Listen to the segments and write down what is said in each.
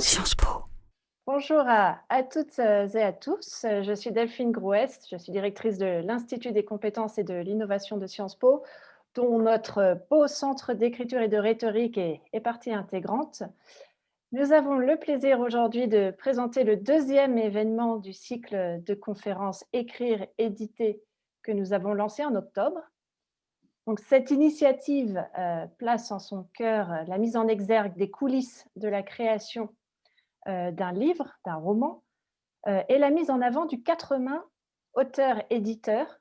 Sciences Po. Bonjour à toutes et à tous. Je suis Delphine Grouest, je suis directrice de l'Institut des compétences et de l'innovation de Sciences Po, dont notre beau centre d'écriture et de rhétorique est partie intégrante. Nous avons le plaisir aujourd'hui de présenter le deuxième événement du cycle de conférences Écrire, éditer que nous avons lancé en octobre. Donc, cette initiative place en son cœur la mise en exergue des coulisses de la création d'un livre, d'un roman, et la mise en avant du quatre mains auteur-éditeur.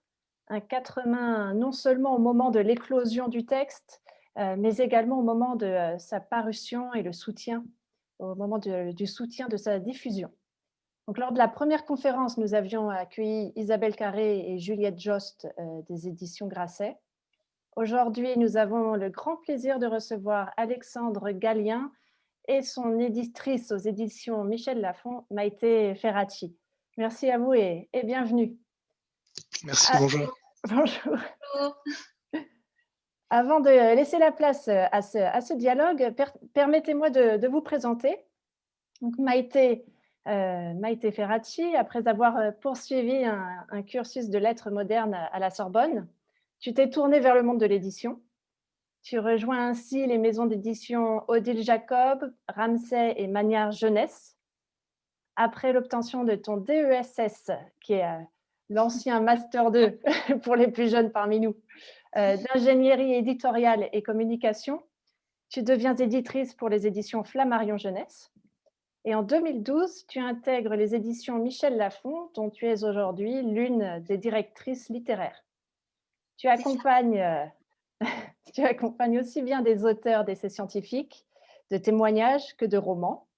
Un quatre mains non seulement au moment de l'éclosion du texte, mais également au moment de sa parution et le soutien, au moment du soutien de sa diffusion. Donc, lors de la première conférence, nous avions accueilli Isabelle Carré et Juliette Jost des éditions Grasset. Aujourd'hui, nous avons le grand plaisir de recevoir Alexandre Gallien et son éditrice aux éditions Michel Lafon, Maïté Ferracci. Merci à vous et bienvenue. Merci, bonjour. Bonjour. Avant de laisser la place à ce dialogue, permettez-moi de vous présenter. Donc, Maïté Ferracci, après avoir poursuivi un cursus de lettres modernes à la Sorbonne, tu t'es tournée vers le monde de l'édition. Tu rejoins ainsi les maisons d'édition Odile Jacob, Ramsay et Magnard Jeunesse. Après l'obtention de ton DESS, qui est l'ancien Master 2 pour les plus jeunes parmi nous, d'ingénierie éditoriale et communication, tu deviens éditrice pour les éditions Flammarion Jeunesse. Et en 2012, tu intègres les éditions Michel Lafon, dont tu es aujourd'hui l'une des directrices littéraires. Tu accompagnes aussi bien des auteurs d'essais scientifiques, de témoignages que de romans.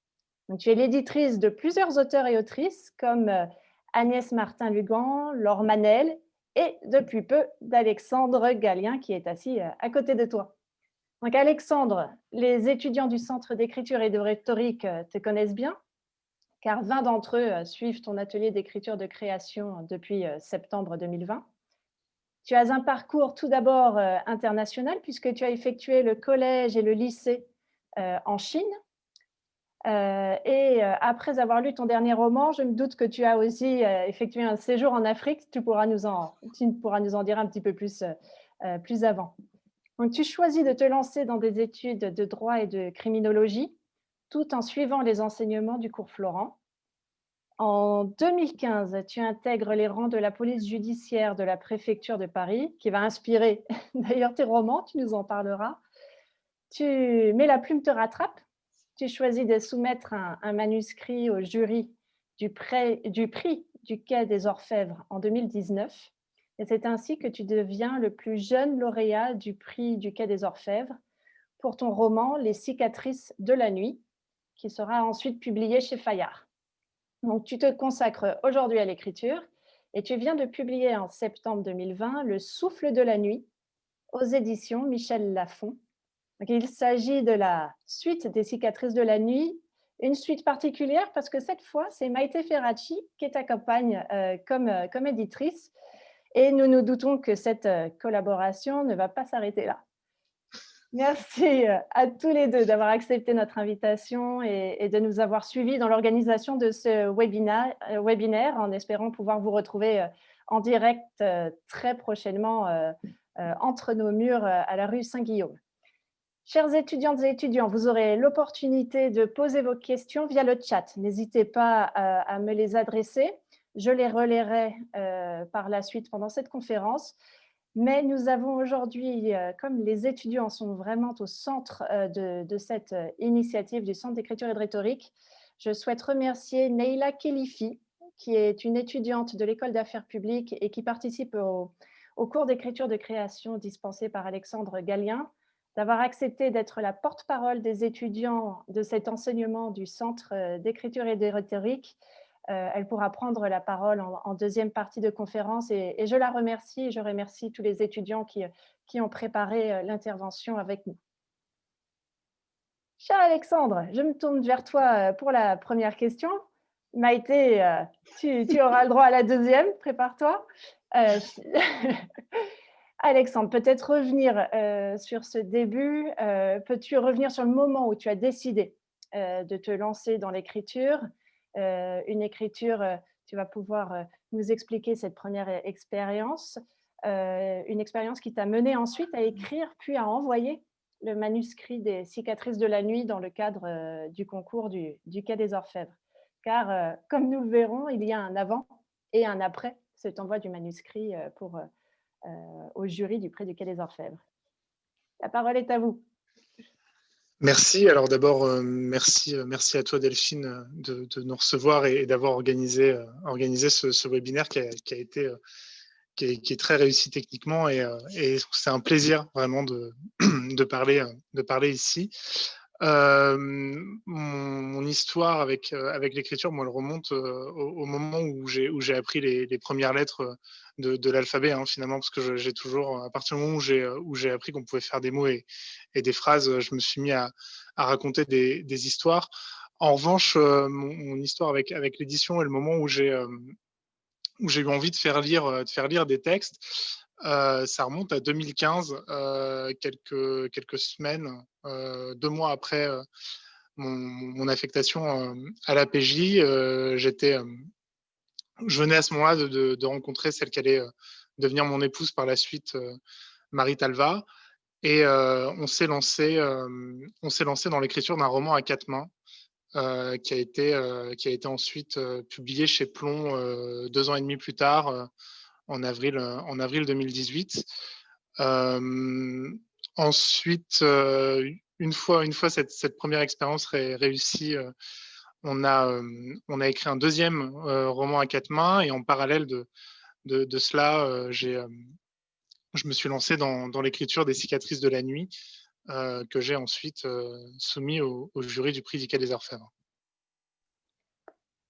Donc, tu es l'éditrice de plusieurs auteurs et autrices comme Agnès Martin-Lugan, Laure Manel et depuis peu d'Alexandre Gallien qui est assis à côté de toi. Donc Alexandre, les étudiants du Centre d'écriture et de rhétorique te connaissent bien car 20 d'entre eux suivent ton atelier d'écriture de création depuis septembre 2020. Tu as un parcours tout d'abord international puisque tu as effectué le collège et le lycée en Chine. Après avoir lu ton dernier roman, je me doute que tu as aussi effectué un séjour en Afrique. Tu pourras nous en dire un petit peu plus avant. Donc, tu choisis de te lancer dans des études de droit et de criminologie, tout en suivant les enseignements du cours Florent. En 2015, tu intègres les rangs de la police judiciaire de la préfecture de Paris, qui va inspirer d'ailleurs tes romans, tu nous en parleras. Mais la plume te rattrape. Tu choisis de soumettre un manuscrit au jury du prix du Quai des Orfèvres en 2019. Et c'est ainsi que tu deviens le plus jeune lauréat du prix du Quai des Orfèvres pour ton roman Les cicatrices de la nuit, qui sera ensuite publié chez Fayard. Donc, tu te consacres aujourd'hui à l'écriture et tu viens de publier en septembre 2020 Le souffle de la nuit aux éditions Michel Lafon. Donc, il s'agit de la suite des cicatrices de la nuit, une suite particulière parce que cette fois, c'est Maïté Ferracci qui t'accompagne comme éditrice et nous nous doutons que cette collaboration ne va pas s'arrêter là. Merci à tous les deux d'avoir accepté notre invitation et de nous avoir suivis dans l'organisation de ce webinaire en espérant pouvoir vous retrouver en direct très prochainement entre nos murs à la rue Saint-Guillaume. Chers étudiantes et étudiants, vous aurez l'opportunité de poser vos questions via le chat. N'hésitez pas à me les adresser. Je les relayerai par la suite pendant cette conférence. Mais nous avons aujourd'hui, comme les étudiants sont vraiment au centre de cette initiative du Centre d'écriture et de rhétorique, je souhaite remercier Neila Kelifi, qui est une étudiante de l'École d'affaires publiques et qui participe au cours d'écriture de création dispensé par Alexandre Gallien, d'avoir accepté d'être la porte-parole des étudiants de cet enseignement du Centre d'écriture et de rhétorique. Elle pourra prendre la parole en deuxième partie de conférence et je la remercie et je remercie tous les étudiants qui ont préparé l'intervention avec nous. Cher Alexandre, je me tourne vers toi pour la première question. Maïté, tu auras le droit à la deuxième, prépare-toi. Alexandre, peut-être revenir sur ce début. Peux-tu revenir sur le moment où tu as décidé de te lancer dans l'écriture. Une écriture, tu vas pouvoir nous expliquer cette première expérience, une expérience qui t'a mené ensuite à écrire, puis à envoyer le manuscrit des cicatrices de la nuit dans le cadre du concours du Quai des Orfèvres. Car, comme nous le verrons, il y a un avant et un après cet envoi du manuscrit au jury du prix du Quai des Orfèvres. La parole est à vous. Merci. Alors d'abord, merci à toi Delphine de nous recevoir et d'avoir organisé ce webinaire qui est très réussi techniquement et c'est un plaisir vraiment de parler ici. Mon histoire avec l'écriture, moi, elle remonte au moment où j'ai appris les premières lettres de l'alphabet, hein, finalement, parce que j'ai toujours, à partir du moment où j'ai appris qu'on pouvait faire des mots et des phrases, je me suis mis à raconter des histoires. En revanche, mon histoire avec l'édition et le moment où j'ai eu envie de faire lire des textes, ça remonte à 2015, quelques semaines, 2 mois après mon affectation à la PJ. Je venais à ce moment-là de rencontrer celle qui allait devenir mon épouse par la suite, Marie Talva. Et on s'est lancé dans l'écriture d'un roman à 4 mains, qui a été ensuite publié chez Plomb 2 ans et demi plus tard, en avril 2018. Ensuite, une fois cette première expérience réussie, on a écrit un deuxième roman à 4 mains, et en parallèle de cela, je me suis lancé dans l'écriture des cicatrices de la nuit, que j'ai ensuite soumis au jury du prix du Quai des Orfèvres.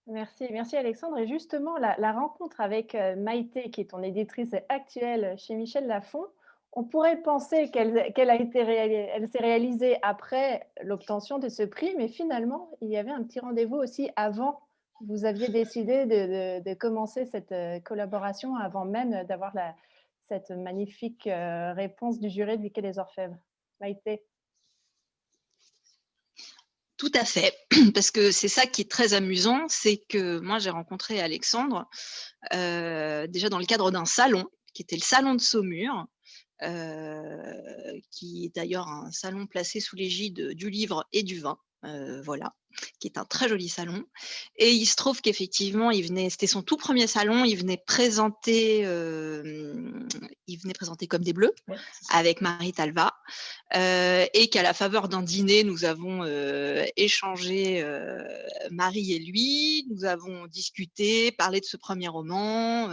Merci Alexandre. Et justement, la rencontre avec Maïté, qui est ton éditrice actuelle chez Michel Lafon, on pourrait penser qu'elle s'est réalisée après l'obtention de ce prix, mais finalement, il y avait un petit rendez-vous aussi avant. Vous aviez décidé de commencer cette collaboration avant même d'avoir cette magnifique réponse du jury du Quai des Orfèvres. Maïté. Tout à fait, parce que c'est ça qui est très amusant, c'est que moi j'ai rencontré Alexandre déjà dans le cadre d'un salon, qui était le salon de Saumur, qui est d'ailleurs un salon placé sous l'égide du livre et du vin, voilà, qui est un très joli salon. Et il se trouve qu'effectivement, c'était son tout premier salon, il venait présenter Comme des Bleus, ouais, avec Marie Talva, et qu'à la faveur d'un dîner, nous avons échangé, Marie et lui, nous avons discuté, parlé de ce premier roman,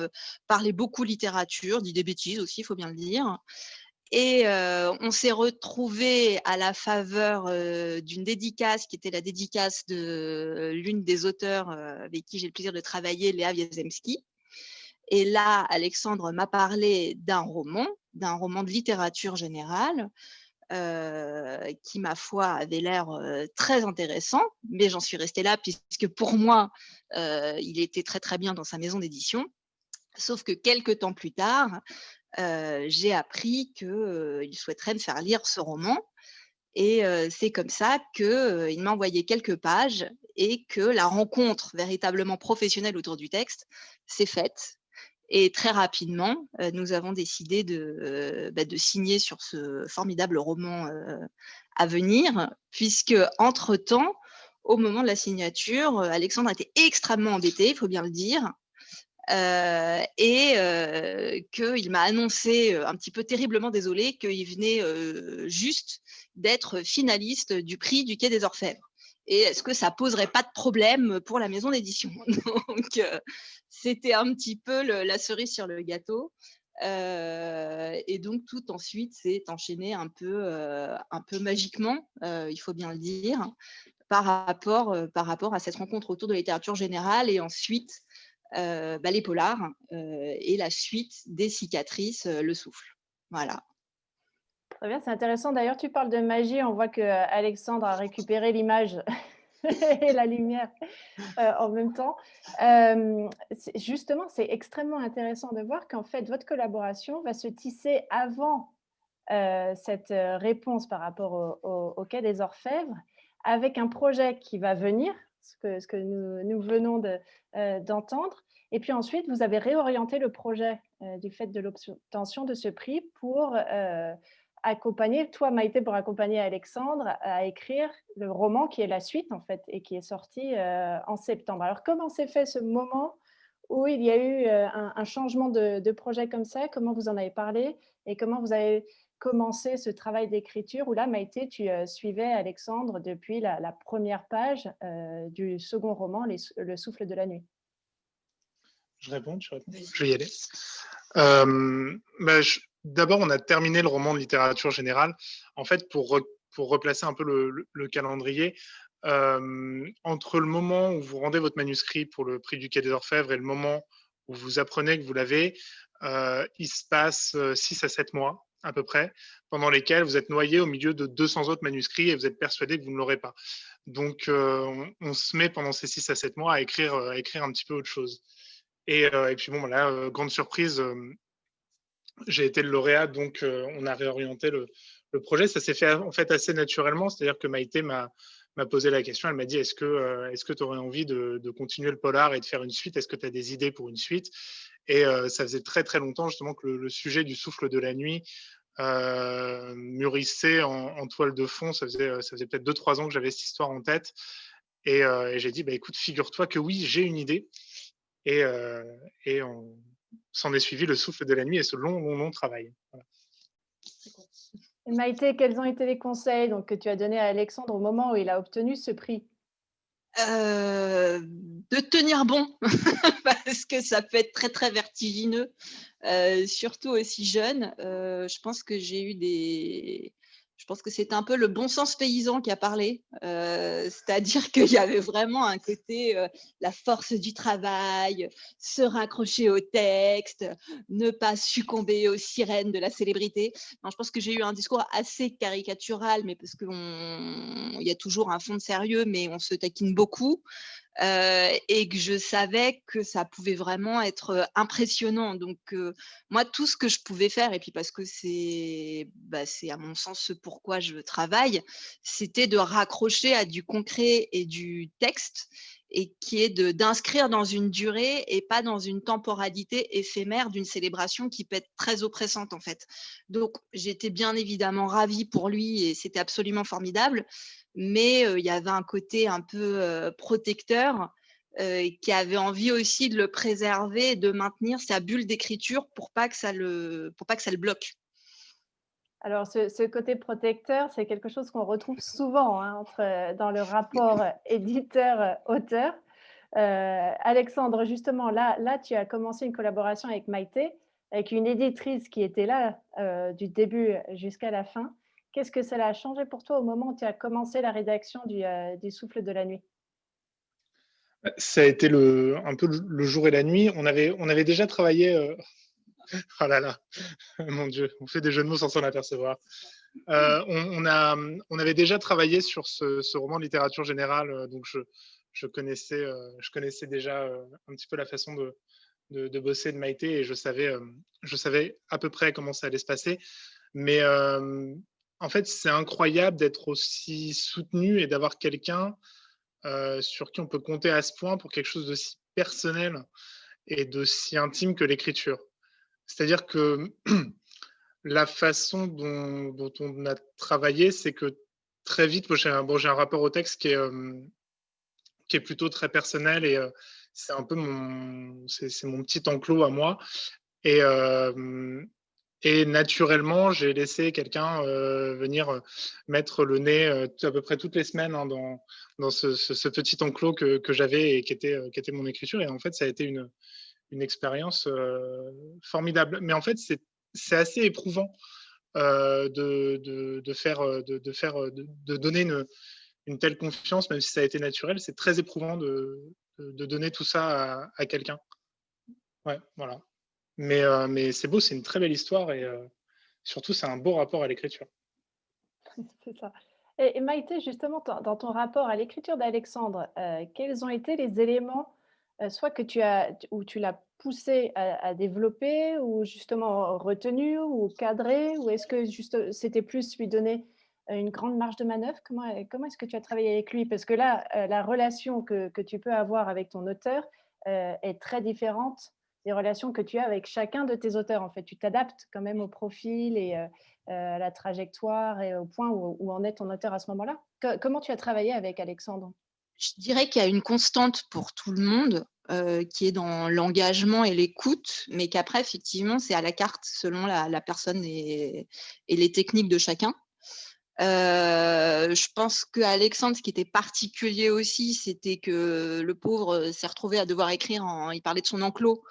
parlé beaucoup littérature, dit des bêtises aussi, il faut bien le dire. Et on s'est retrouvés à la faveur d'une dédicace qui était la dédicace de l'une des auteurs avec qui j'ai le plaisir de travailler, Léa Wiezemski. Et là, Alexandre m'a parlé d'un roman de littérature générale, qui, ma foi, avait l'air très intéressant, mais j'en suis restée là puisque pour moi, il était très très bien dans sa maison d'édition. Sauf que quelques temps plus tard, j'ai appris qu'il souhaiterait me faire lire ce roman. Et c'est comme ça qu'il m'a envoyé quelques pages et que la rencontre véritablement professionnelle autour du texte s'est faite. Et très rapidement, nous avons décidé de signer sur ce formidable roman à venir, puisque entre-temps, au moment de la signature, Alexandre était extrêmement embêté, il faut bien le dire, et qu'il m'a annoncé, un petit peu terriblement désolé, qu'il venait juste d'être finaliste du prix du Quai des Orfèvres. Et est-ce que ça poserait pas de problème pour la maison d'édition? Donc, c'était un petit peu la cerise sur le gâteau. Et donc, tout ensuite s'est enchaîné un peu magiquement, il faut bien le dire, par rapport à cette rencontre autour de la littérature générale, et ensuite les polars, et la suite des cicatrices, le souffle. Voilà. Très bien, c'est intéressant. D'ailleurs, tu parles de magie. On voit que Alexandre a récupéré l'image et la lumière en même temps. Justement, c'est extrêmement intéressant de voir qu'en fait, votre collaboration va se tisser avant cette réponse par rapport au Quai des Orfèvres, avec un projet qui va venir, ce que nous venons d'entendre. Et puis ensuite, vous avez réorienté le projet du fait de l'obtention de ce prix pour accompagner, toi Maïté, pour accompagner Alexandre à écrire le roman qui est la suite en fait et qui est sorti en septembre. Alors comment s'est fait ce moment où il y a eu un changement de projet comme ça? Comment vous en avez parlé et comment vous avez commencé ce travail d'écriture où là, Maïté, tu suivais Alexandre depuis la première page du second roman, Le souffle de la nuit? Je réponds, tu réponds. Je vais y aller. D'abord, on a terminé le roman de littérature générale. En fait, pour replacer un peu le calendrier, entre le moment où vous rendez votre manuscrit pour le prix du Quai des Orfèvres et le moment où vous apprenez que vous l'avez, il se passe 6 à 7 mois à peu près, pendant lesquels vous êtes noyé au milieu de 200 autres manuscrits et vous êtes persuadé que vous ne l'aurez pas. Donc, on se met pendant ces 6 à 7 mois à écrire un petit peu autre chose. Et puis bon, là, grande surprise, j'ai été le lauréat, donc on a réorienté le projet. Ça s'est fait en fait assez naturellement, c'est-à-dire que Maïté m'a posé la question, elle m'a dit est-ce que tu aurais envie de continuer le polar et de faire une suite? Est-ce que tu as des idées pour une suite? Et ça faisait très très longtemps justement que le sujet du souffle de la nuit mûrissait en toile de fond. Ça faisait peut-être 2-3 ans que j'avais cette histoire en tête. Et j'ai dit, écoute, figure-toi que oui, j'ai une idée. Et on s'en est suivi le souffle de la nuit et ce long travail. Voilà. Et Maïté, quels ont été les conseils donc, que tu as donnés à Alexandre au moment où il a obtenu ce prix? De tenir bon, parce que ça peut être très, très vertigineux, surtout aussi jeune. Je pense que je pense que c'est un peu le bon sens paysan qui a parlé. C'est-à-dire qu'il y avait vraiment un côté, la force du travail, se raccrocher au texte, ne pas succomber aux sirènes de la célébrité. Non, je pense que j'ai eu un discours assez caricatural, mais parce qu'il y a toujours un fond de sérieux, mais on se taquine beaucoup. Et que je savais que ça pouvait vraiment être impressionnant. Donc, moi, tout ce que je pouvais faire, et puis parce que c'est à mon sens ce pourquoi je travaille, c'était de raccrocher à du concret et du texte, et qui est d'inscrire dans une durée et pas dans une temporalité éphémère d'une célébration qui peut être très oppressante en fait. Donc, j'étais bien évidemment ravie pour lui et c'était absolument formidable. Mais il y avait un côté un peu protecteur qui avait envie aussi de le préserver et de maintenir sa bulle d'écriture pour pas que ça le bloque. Alors, ce côté protecteur, c'est quelque chose qu'on retrouve souvent hein, dans le rapport éditeur-auteur. Alexandre, justement, là, tu as commencé une collaboration avec Maïté, avec une éditrice qui était là du début jusqu'à la fin. Qu'est-ce que cela a changé pour toi au moment où tu as commencé la rédaction du Souffle de la nuit? Ça a été un peu le jour et la nuit. On avait déjà travaillé. Oh là là, mon Dieu, on fait des jeux de mots sans s'en apercevoir. On avait déjà travaillé sur ce roman de littérature générale, donc je connaissais déjà un petit peu la façon de bosser de Maïté et je savais à peu près comment ça allait se passer. Mais en fait, c'est incroyable d'être aussi soutenu et d'avoir quelqu'un sur qui on peut compter à ce point pour quelque chose d'aussi personnel et d'aussi intime que l'écriture. C'est-à-dire que la façon dont on a travaillé, c'est que très vite, moi, j'ai un rapport au texte qui est plutôt très personnel et c'est un peu c'est mon petit enclos à moi. Et, et naturellement, j'ai laissé quelqu'un venir mettre le nez à peu près toutes les semaines hein, dans ce petit enclos que j'avais et qui était mon écriture. Et en fait, ça a été une expérience formidable. Mais en fait, c'est assez éprouvant de donner une telle confiance, même si ça a été naturel. C'est très éprouvant de donner tout ça à quelqu'un. Ouais, voilà. Mais c'est beau, c'est une très belle histoire et surtout, c'est un beau rapport à l'écriture. C'est ça. Et Maïté, justement, dans ton rapport à l'écriture d'Alexandre, quels ont été les éléments, soit où tu l'as poussé à développer, ou justement retenu, ou cadré, ou est-ce que juste, c'était plus lui donner une grande marge de manœuvre? Comment est-ce que tu as travaillé avec lui? Parce que là, la relation que tu peux avoir avec ton auteur, est très différente des relations que tu as avec chacun de tes auteurs, en fait. Tu t'adaptes quand même au profil et à la trajectoire et au point où en est ton auteur à ce moment-là. Comment tu as travaillé avec Alexandre? Je dirais qu'il y a une constante pour tout le monde, qui est dans l'engagement et l'écoute, mais qu'après effectivement, c'est à la carte selon la personne et les techniques de chacun. Je pense qu'Alexandre, ce qui était particulier aussi, c'était que le pauvre, s'est retrouvé à devoir écrire il parlait de son enclos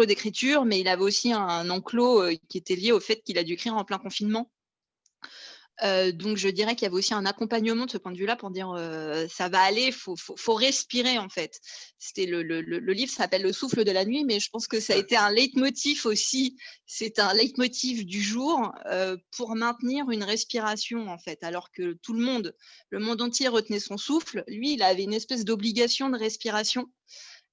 d'écriture, mais il avait aussi un enclos, qui était lié au fait qu'il a dû écrire en plein confinement. Donc je dirais qu'il y avait aussi un accompagnement de ce point de vue-là pour dire, «Ça va aller, faut respirer», en fait. C'était le livre s'appelle «Le souffle de la nuit», mais je pense que ça a été un leitmotiv aussi. C'est un leitmotiv du jour, pour maintenir une respiration, en fait. Alors que tout le monde entier retenait son souffle, lui, il avait une espèce d'obligation de respiration,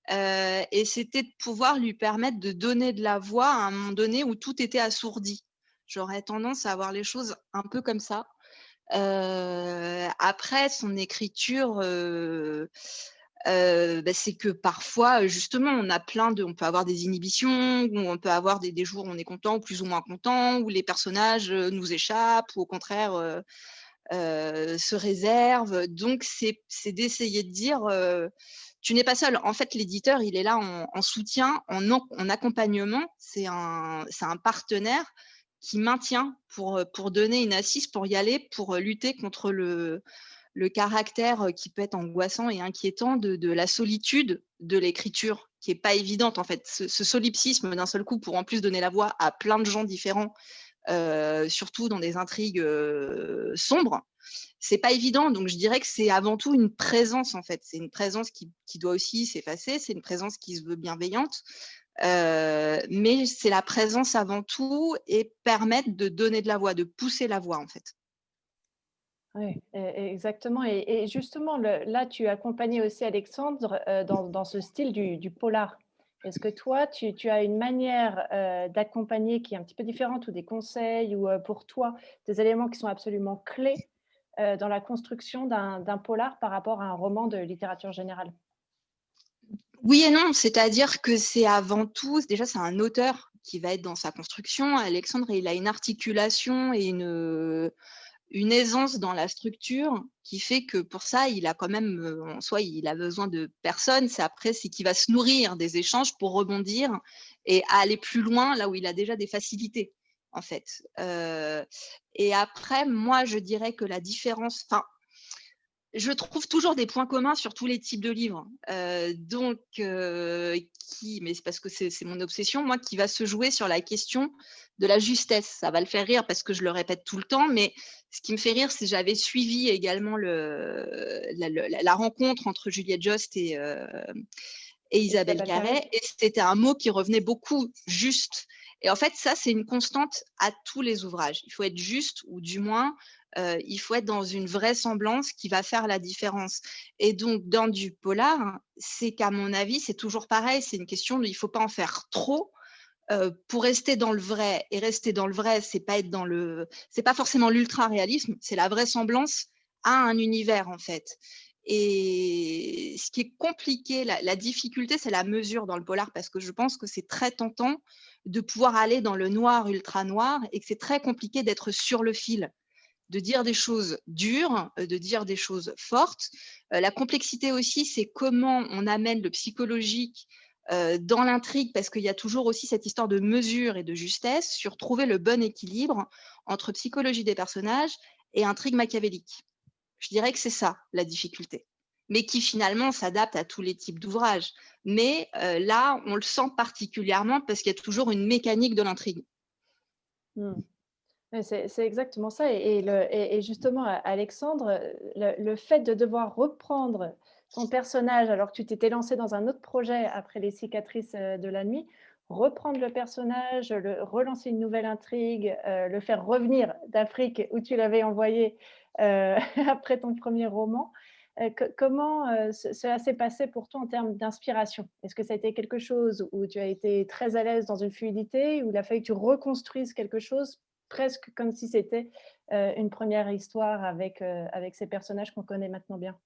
et c'était de pouvoir lui permettre de donner de la voix à un moment donné où tout était assourdi. J'aurais tendance à voir les choses un peu comme ça. Après son écriture, c'est que parfois, justement, on peut avoir des inhibitions, ou on peut avoir des jours où on est content ou plus ou moins content, où les personnages, nous échappent ou au contraire, se réservent. Donc c'est d'essayer de dire, tu n'es pas seul. En fait, l'éditeur, il est là en soutien, en accompagnement. C'est un partenaire qui maintient pour donner une assise, pour y aller, pour lutter contre le caractère qui peut être angoissant et inquiétant de la solitude de l'écriture, qui est pas évidente en fait. Ce solipsisme d'un seul coup pour en plus donner la voix à plein de gens différents, surtout dans des intrigues sombres, c'est pas évident. Donc je dirais que c'est avant tout une présence en fait. C'est une présence qui doit aussi s'effacer. C'est une présence qui se veut bienveillante. Mais c'est la présence avant tout et permettre de donner de la voix, de pousser la voix en fait. Oui, exactement. Et justement, là, tu accompagnais aussi Alexandre dans ce style du polar. Est-ce que toi, tu as une manière d'accompagner qui est un petit peu différente ou des conseils ou pour toi, des éléments qui sont absolument clés dans la construction d'un polar par rapport à un roman de littérature générale? Oui et non, c'est-à-dire que c'est avant tout, déjà c'est un auteur qui va être dans sa construction. Alexandre, il a une articulation et une aisance dans la structure qui fait que pour ça, il a quand même, en soi, il a besoin de personne. C'est qu'il va se nourrir des échanges pour rebondir et aller plus loin là où il a déjà des facilités, en fait. Et après, moi, je dirais que la différence, enfin, je trouve toujours des points communs sur tous les types de livres. Mais c'est parce que c'est mon obsession, moi, qui va se jouer sur la question de la justesse. Ça va le faire rire parce que je le répète tout le temps, mais ce qui me fait rire, c'est que j'avais suivi également la rencontre entre Juliette Jost et Isabelle Carré, et c'était un mot qui revenait beaucoup, juste. Et en fait, ça, c'est une constante à tous les ouvrages. Il faut être juste, ou du moins, il faut être dans une vraisemblance qui va faire la différence. Et donc, dans du polar, c'est qu'à mon avis, c'est toujours pareil. C'est une question de, il ne faut pas en faire trop. Pour rester dans le vrai, et rester dans le vrai, c'est pas forcément l'ultra réalisme, c'est la vraisemblance à un univers en fait. Et ce qui est compliqué, la difficulté, c'est la mesure dans le polar, parce que je pense que c'est très tentant de pouvoir aller dans le noir ultra noir et que c'est très compliqué d'être sur le fil, de dire des choses dures, de dire des choses fortes. La complexité aussi, c'est comment on amène le psychologique dans l'intrigue, parce qu'il y a toujours aussi cette histoire de mesure et de justesse sur trouver le bon équilibre entre psychologie des personnages et intrigue machiavélique. Je dirais que c'est ça la difficulté, mais qui finalement s'adapte à tous les types d'ouvrages. Mais là, on le sent particulièrement parce qu'il y a toujours une mécanique de l'intrigue. Mmh. Ouais, c'est exactement ça et justement, Alexandre, le fait de devoir reprendre ton personnage alors que tu t'étais lancé dans un autre projet après Les cicatrices, de la nuit, reprendre le personnage, relancer une nouvelle intrigue, le faire revenir d'Afrique où tu l'avais envoyé, après ton premier roman. Comment, cela s'est passé pour toi en termes d'inspiration? Est-ce que ça a été quelque chose où tu as été très à l'aise dans une fluidité, où il a fallu que tu reconstruises quelque chose presque comme si c'était une première histoire avec ces personnages qu'on connaît maintenant bien?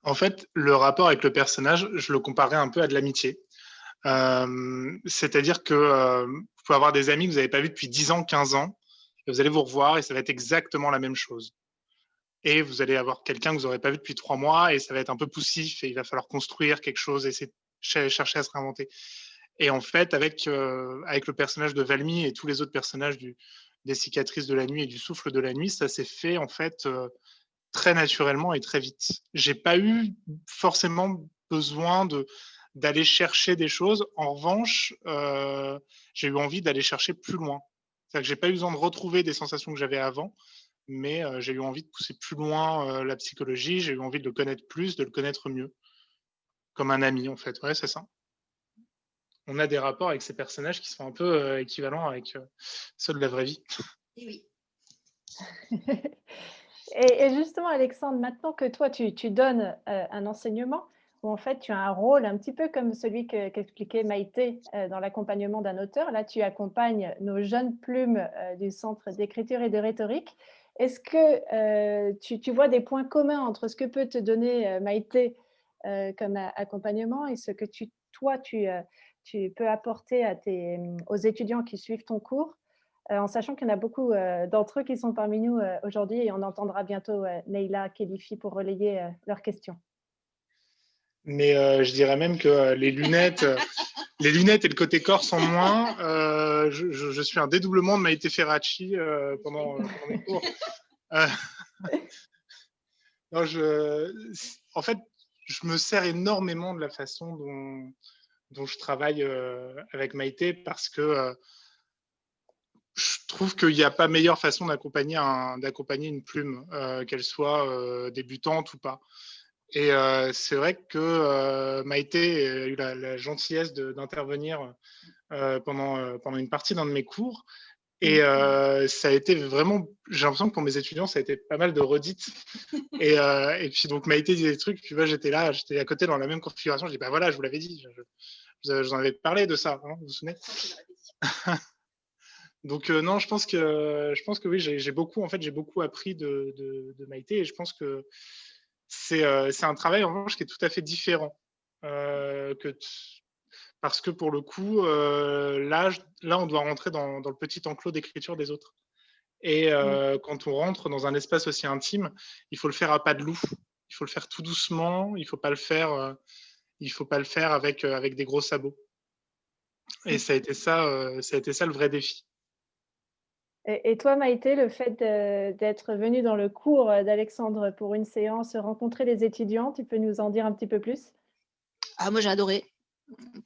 En fait, le rapport avec le personnage, je le comparerais un peu à de l'amitié. C'est-à-dire que vous pouvez avoir des amis que vous n'avez pas vus depuis 10 ans, 15 ans, et vous allez vous revoir et ça va être exactement la même chose. Et vous allez avoir quelqu'un que vous n'aurez pas vu depuis 3 mois et ça va être un peu poussif et il va falloir construire quelque chose et essayer de chercher à se réinventer. Et en fait, avec le personnage de Valmy et tous les autres personnages des cicatrices de la nuit et du souffle de la nuit, ça s'est fait en fait très naturellement et très vite. J'ai pas eu forcément besoin d'aller chercher des choses. En revanche, j'ai eu envie d'aller chercher plus loin. C'est-à-dire que j'ai pas eu besoin de retrouver des sensations que j'avais avant, mais j'ai eu envie de pousser plus loin la psychologie. J'ai eu envie de le connaître plus, de le connaître mieux, comme un ami en fait. Ouais, c'est ça. On a des rapports avec ces personnages qui sont un peu équivalents avec ceux de la vraie vie. Et oui. Et justement, Alexandre, maintenant que toi, tu donnes un enseignement, où en fait, tu as un rôle un petit peu comme celui qu'expliquait Maïté dans l'accompagnement d'un auteur. Là, tu accompagnes nos jeunes plumes du Centre d'écriture et de rhétorique. Est-ce que tu vois des points communs entre ce que peut te donner Maïté comme accompagnement et ce que toi, tu peux apporter aux étudiants qui suivent ton cours? En sachant qu'il y en a beaucoup d'entre eux qui sont parmi nous aujourd'hui et on entendra bientôt Neila Khelifi pour relayer leurs questions. Mais je dirais même que les lunettes et le côté corse en moins, je suis un dédoublement de Maïté Ferracci pendant mes cours. Non, en fait, je me sers énormément de la façon dont je travaille avec Maïté parce que je trouve qu'il n'y a pas meilleure façon d'accompagner une plume, qu'elle soit débutante ou pas. Et c'est vrai que Maïté a eu la gentillesse d'intervenir pendant une partie d'un de mes cours. Et ça a été vraiment, j'ai l'impression que pour mes étudiants, ça a été pas mal de redites. Et puis donc Maïté disait des trucs, puis moi j'étais là, j'étais à côté dans la même configuration. Je dis, bah voilà, je vous l'avais dit, je vous en avais parlé de ça, hein, vous vous souvenez? Donc non, je pense que oui, j'ai beaucoup appris de Maïté et je pense que c'est un travail en revanche qui est tout à fait différent parce que pour le coup, là, on doit rentrer dans le petit enclos d'écriture des autres. Et quand on rentre dans un espace aussi intime, il faut le faire à pas de loup. Il faut le faire tout doucement. Il faut pas le faire avec des gros sabots. Et ça a été ça le vrai défi. Et toi, Maïté, le fait d'être venue dans le cours d'Alexandre pour une séance, rencontrer les étudiants, tu peux nous en dire un petit peu plus? Ah, moi, j'ai adoré.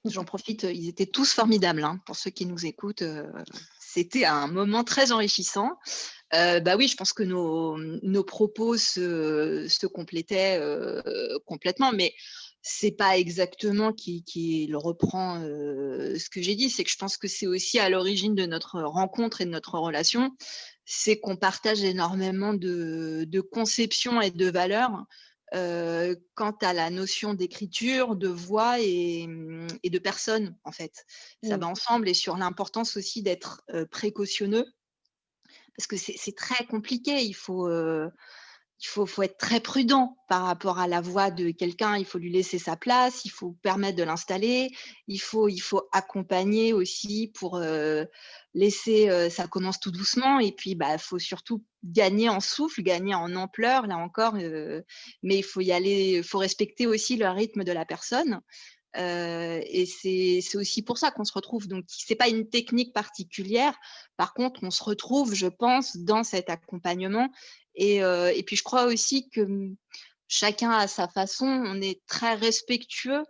J'en profite, ils étaient tous formidables. Hein, pour ceux qui nous écoutent, c'était un moment très enrichissant. Bah oui, je pense que nos propos se complétaient complètement, mais c'est pas exactement qui reprend ce que j'ai dit. C'est que je pense que c'est aussi à l'origine de notre rencontre et de notre relation, c'est qu'on partage énormément de conceptions et de valeurs quant à la notion d'écriture, de voix et de personne, en fait. Ça va ensemble et sur l'importance aussi d'être précautionneux parce que c'est très compliqué. Il faut être très prudent par rapport à la voix de quelqu'un. Il faut lui laisser sa place, il faut permettre de l'installer, il faut accompagner aussi pour laisser, ça commence tout doucement et puis il faut surtout gagner en souffle, gagner en ampleur, là encore, mais il faut y aller, il faut respecter aussi le rythme de la personne. Et c'est aussi pour ça qu'on se retrouve. Donc, ce n'est pas une technique particulière. Par contre, on se retrouve, je pense, dans cet accompagnement. Et puis, je crois aussi que chacun à sa façon, on est très respectueux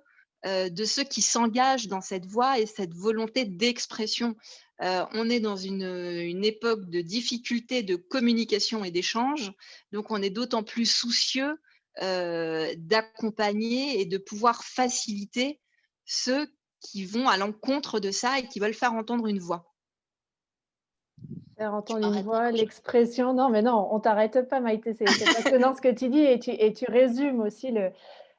de ceux qui s'engagent dans cette voie et cette volonté d'expression. On est dans une époque de difficultés de communication et d'échange. Donc, on est d'autant plus soucieux d'accompagner et de pouvoir faciliter ceux qui vont à l'encontre de ça et qui veulent faire entendre une voix. Faire entendre une voix, l'expression. Non, mais non, on ne t'arrête pas, Maïté. C'est passionnant ce que tu dis et tu résumes aussi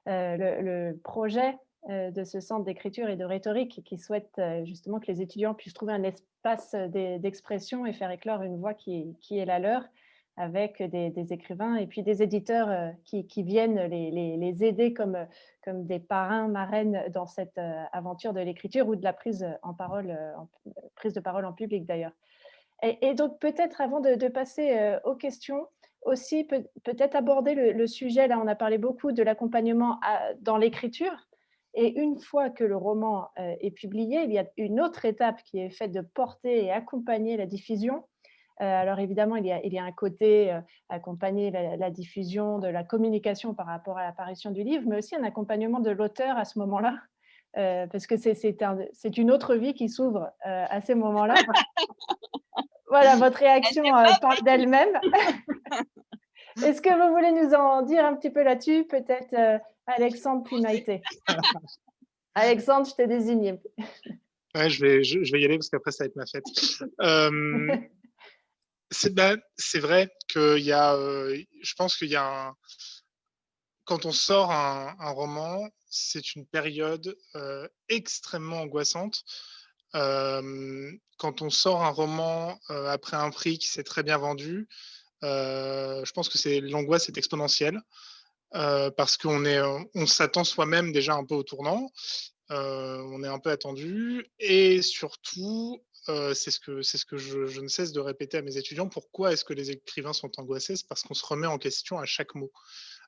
le projet de ce centre d'écriture et de rhétorique qui souhaite justement que les étudiants puissent trouver un espace d'expression et faire éclore une voix qui est la leur, avec des écrivains et puis des éditeurs qui viennent les aider comme des parrains, marraines dans cette aventure de l'écriture ou de la prise de parole en public d'ailleurs. Et donc peut-être avant de passer aux questions, aussi peut-être aborder le sujet, là on a parlé beaucoup de l'accompagnement dans l'écriture, et une fois que le roman est publié, il y a une autre étape qui est faite de porter et accompagner la diffusion. Alors évidemment, il y a un côté accompagner la diffusion, de la communication par rapport à l'apparition du livre, mais aussi un accompagnement de l'auteur à ce moment-là, parce que c'est une autre vie qui s'ouvre à ces moments-là. Voilà, votre réaction parle d'elle-même. Est-ce que vous voulez nous en dire un petit peu là-dessus? Peut-être Alexandre puis Maïté. Alexandre, je t'ai désigné. Ouais, je vais y aller parce qu'après, ça va être ma fête. C'est vrai qu'il y a, je pense qu'il y a quand on sort un roman, c'est une période extrêmement angoissante. Quand on sort un roman après un prix qui s'est très bien vendu, je pense que l'angoisse est exponentielle parce on s'attend soi-même déjà un peu au tournant, on est un peu attendu et surtout, c'est ce que je ne cesse de répéter à mes étudiants. Pourquoi est-ce que les écrivains sont angoissés? C'est parce qu'on se remet en question à chaque mot,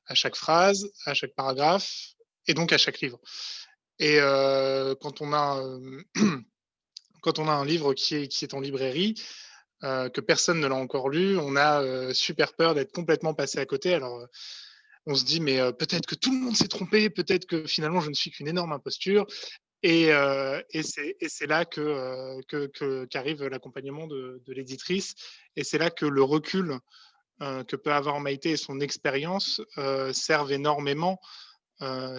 à chaque phrase, à chaque paragraphe et donc à chaque livre. Et quand on a un livre qui est en librairie, que personne ne l'a encore lu, on a super peur d'être complètement passé à côté. Alors, on se dit, mais peut-être que tout le monde s'est trompé, peut-être que finalement, je ne suis qu'une énorme imposture. Et c'est là qu'arrive l'accompagnement de l'éditrice. Et c'est là que le recul que peut avoir Maïté et son expérience servent énormément.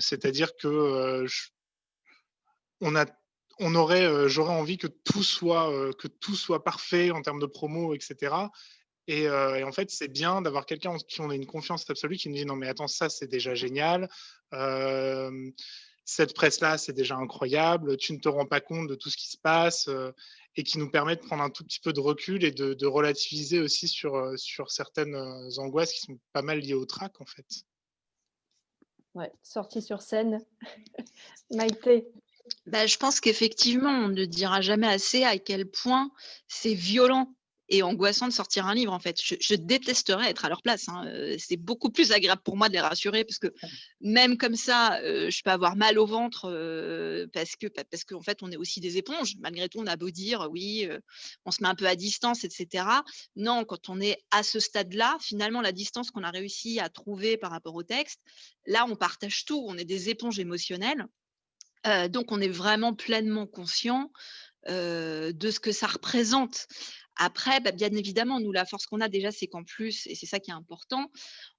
C'est-à-dire que j'aurais envie que tout soit parfait en termes de promo, etc. Et en fait, c'est bien d'avoir quelqu'un en qui on a une confiance absolue qui nous dit non mais attends, ça c'est déjà génial, cette presse-là c'est déjà incroyable, tu ne te rends pas compte de tout ce qui se passe, et qui nous permet de prendre un tout petit peu de recul et de relativiser aussi sur certaines angoisses qui sont pas mal liées au trac en fait. Ouais, sortie sur scène. Maïté. Je pense qu'effectivement, on ne dira jamais assez à quel point c'est violent et angoissant de sortir un livre, en fait. Je détesterais être à leur place, hein. C'est beaucoup plus agréable pour moi de les rassurer parce que même comme ça, je peux avoir mal au ventre parce qu'en fait, on est aussi des éponges. Malgré tout, on a beau dire oui, on se met un peu à distance, etc. Non, quand on est à ce stade-là, finalement, la distance qu'on a réussi à trouver par rapport au texte, là, on partage tout. On est des éponges émotionnelles. Donc on est vraiment pleinement conscient de ce que ça représente. Après, bien évidemment, nous, la force qu'on a déjà, c'est qu'en plus, et c'est ça qui est important,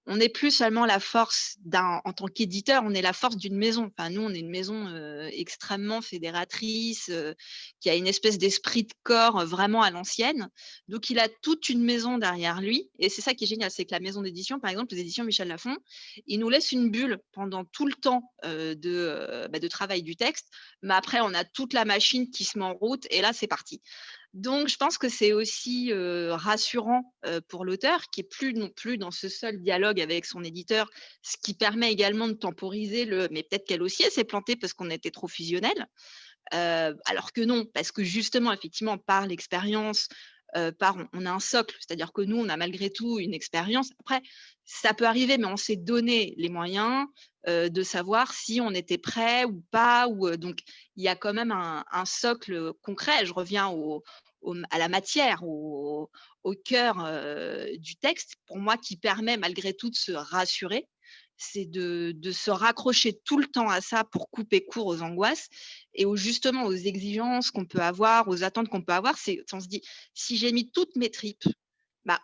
on n'est plus seulement la force en tant qu'éditeur, on est la force d'une maison. Enfin, nous, on est une maison extrêmement fédératrice, qui a une espèce d'esprit de corps vraiment à l'ancienne. Donc, il a toute une maison derrière lui. Et c'est ça qui est génial, c'est que la maison d'édition, par exemple, les éditions Michel Lafon, ils nous laissent une bulle pendant tout le temps de travail du texte. Mais après, on a toute la machine qui se met en route et là, c'est parti. Donc, je pense que c'est aussi rassurant pour l'auteur qui est plus non plus dans ce seul dialogue avec son éditeur, ce qui permet également de temporiser mais peut-être qu'elle aussi, elle s'est plantée parce qu'on était trop fusionnel. Alors que non, parce que justement, effectivement, par l'expérience, on a un socle, c'est-à-dire que nous, on a malgré tout une expérience. Après, ça peut arriver, mais on s'est donné les moyens de savoir si on était prêt ou pas. Donc, il y a quand même un socle concret. Je reviens à la matière, au cœur du texte, pour moi, qui permet malgré tout de se rassurer. C'est de se raccrocher tout le temps à ça pour couper court aux angoisses et justement aux exigences qu'on peut avoir, aux attentes qu'on peut avoir. On se dit, si j'ai mis toutes mes tripes,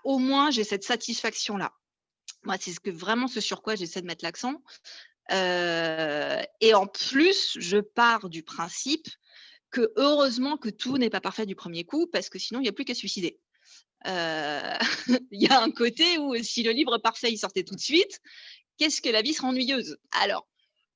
au moins j'ai cette satisfaction-là. Moi, c'est vraiment ce sur quoi j'essaie de mettre l'accent. Et en plus, je pars du principe que heureusement que tout n'est pas parfait du premier coup, parce que sinon, il n'y a plus qu'à se suicider. Il y a un côté où si le livre parfait, il sortait tout de suite, qu'est-ce que la vie sera ennuyeuse. Alors,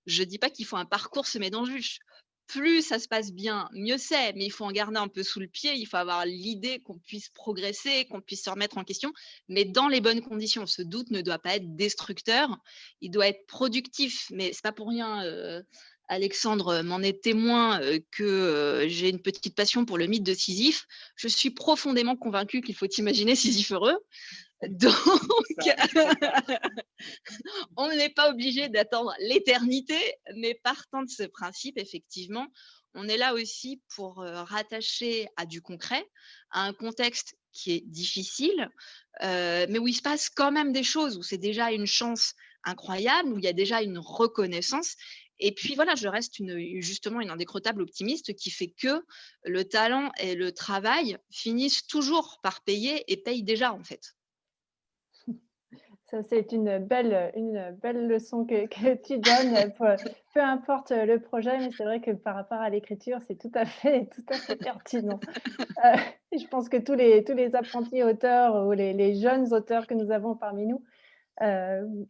Je ne dis pas qu'il faut un parcours semé d'embûches. Plus ça se passe bien, mieux c'est, mais il faut en garder un peu sous le pied. Il faut avoir l'idée qu'on puisse progresser, qu'on puisse se remettre en question, mais dans les bonnes conditions. Ce doute ne doit pas être destructeur, il doit être productif. Mais c'est pas pour rien, Alexandre m'en est témoin, que j'ai une petite passion pour le mythe de Sisyphe. Je suis profondément convaincue qu'il faut imaginer Sisyphe heureux. Donc, on n'est pas obligé d'attendre l'éternité, mais partant de ce principe, effectivement, on est là aussi pour rattacher à du concret, à un contexte qui est difficile, mais où il se passe quand même des choses, où c'est déjà une chance incroyable, où il y a déjà une reconnaissance. Et puis voilà, je reste justement une indécrottable optimiste qui fait que le talent et le travail finissent toujours par payer et payent déjà en fait. Ça, c'est une belle leçon que tu donnes, peu importe le projet, mais c'est vrai que par rapport à l'écriture, c'est tout à fait pertinent. Je pense que tous les apprentis auteurs ou les jeunes auteurs que nous avons parmi nous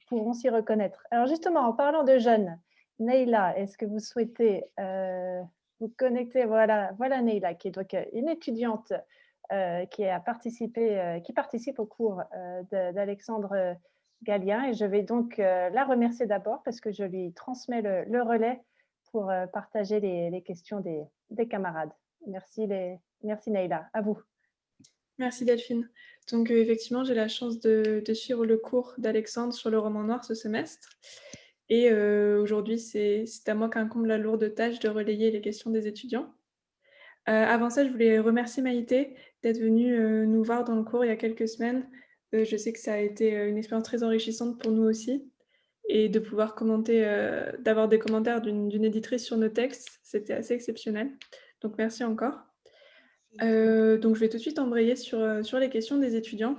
pourront s'y reconnaître. Alors justement, en parlant de jeunes, Neila, est-ce que vous souhaitez vous connecter? Voilà Neila, qui est donc une étudiante qui participe au cours d'Alexandre Gallien, et je vais donc la remercier d'abord parce que je lui transmets le relais pour partager les questions des camarades. Merci Neila, à vous. Merci Delphine. Donc effectivement, j'ai la chance de suivre le cours d'Alexandre sur le roman noir ce semestre. Et aujourd'hui, c'est à moi qu'incombe la lourde tâche de relayer les questions des étudiants. Avant ça, je voulais remercier Maïté d'être venue nous voir dans le cours il y a quelques semaines. Je sais que ça a été une expérience très enrichissante pour nous aussi. Et de pouvoir commenter, d'avoir des commentaires d'une éditrice sur nos textes, c'était assez exceptionnel. Donc merci encore. Donc je vais tout de suite embrayer sur les questions des étudiants.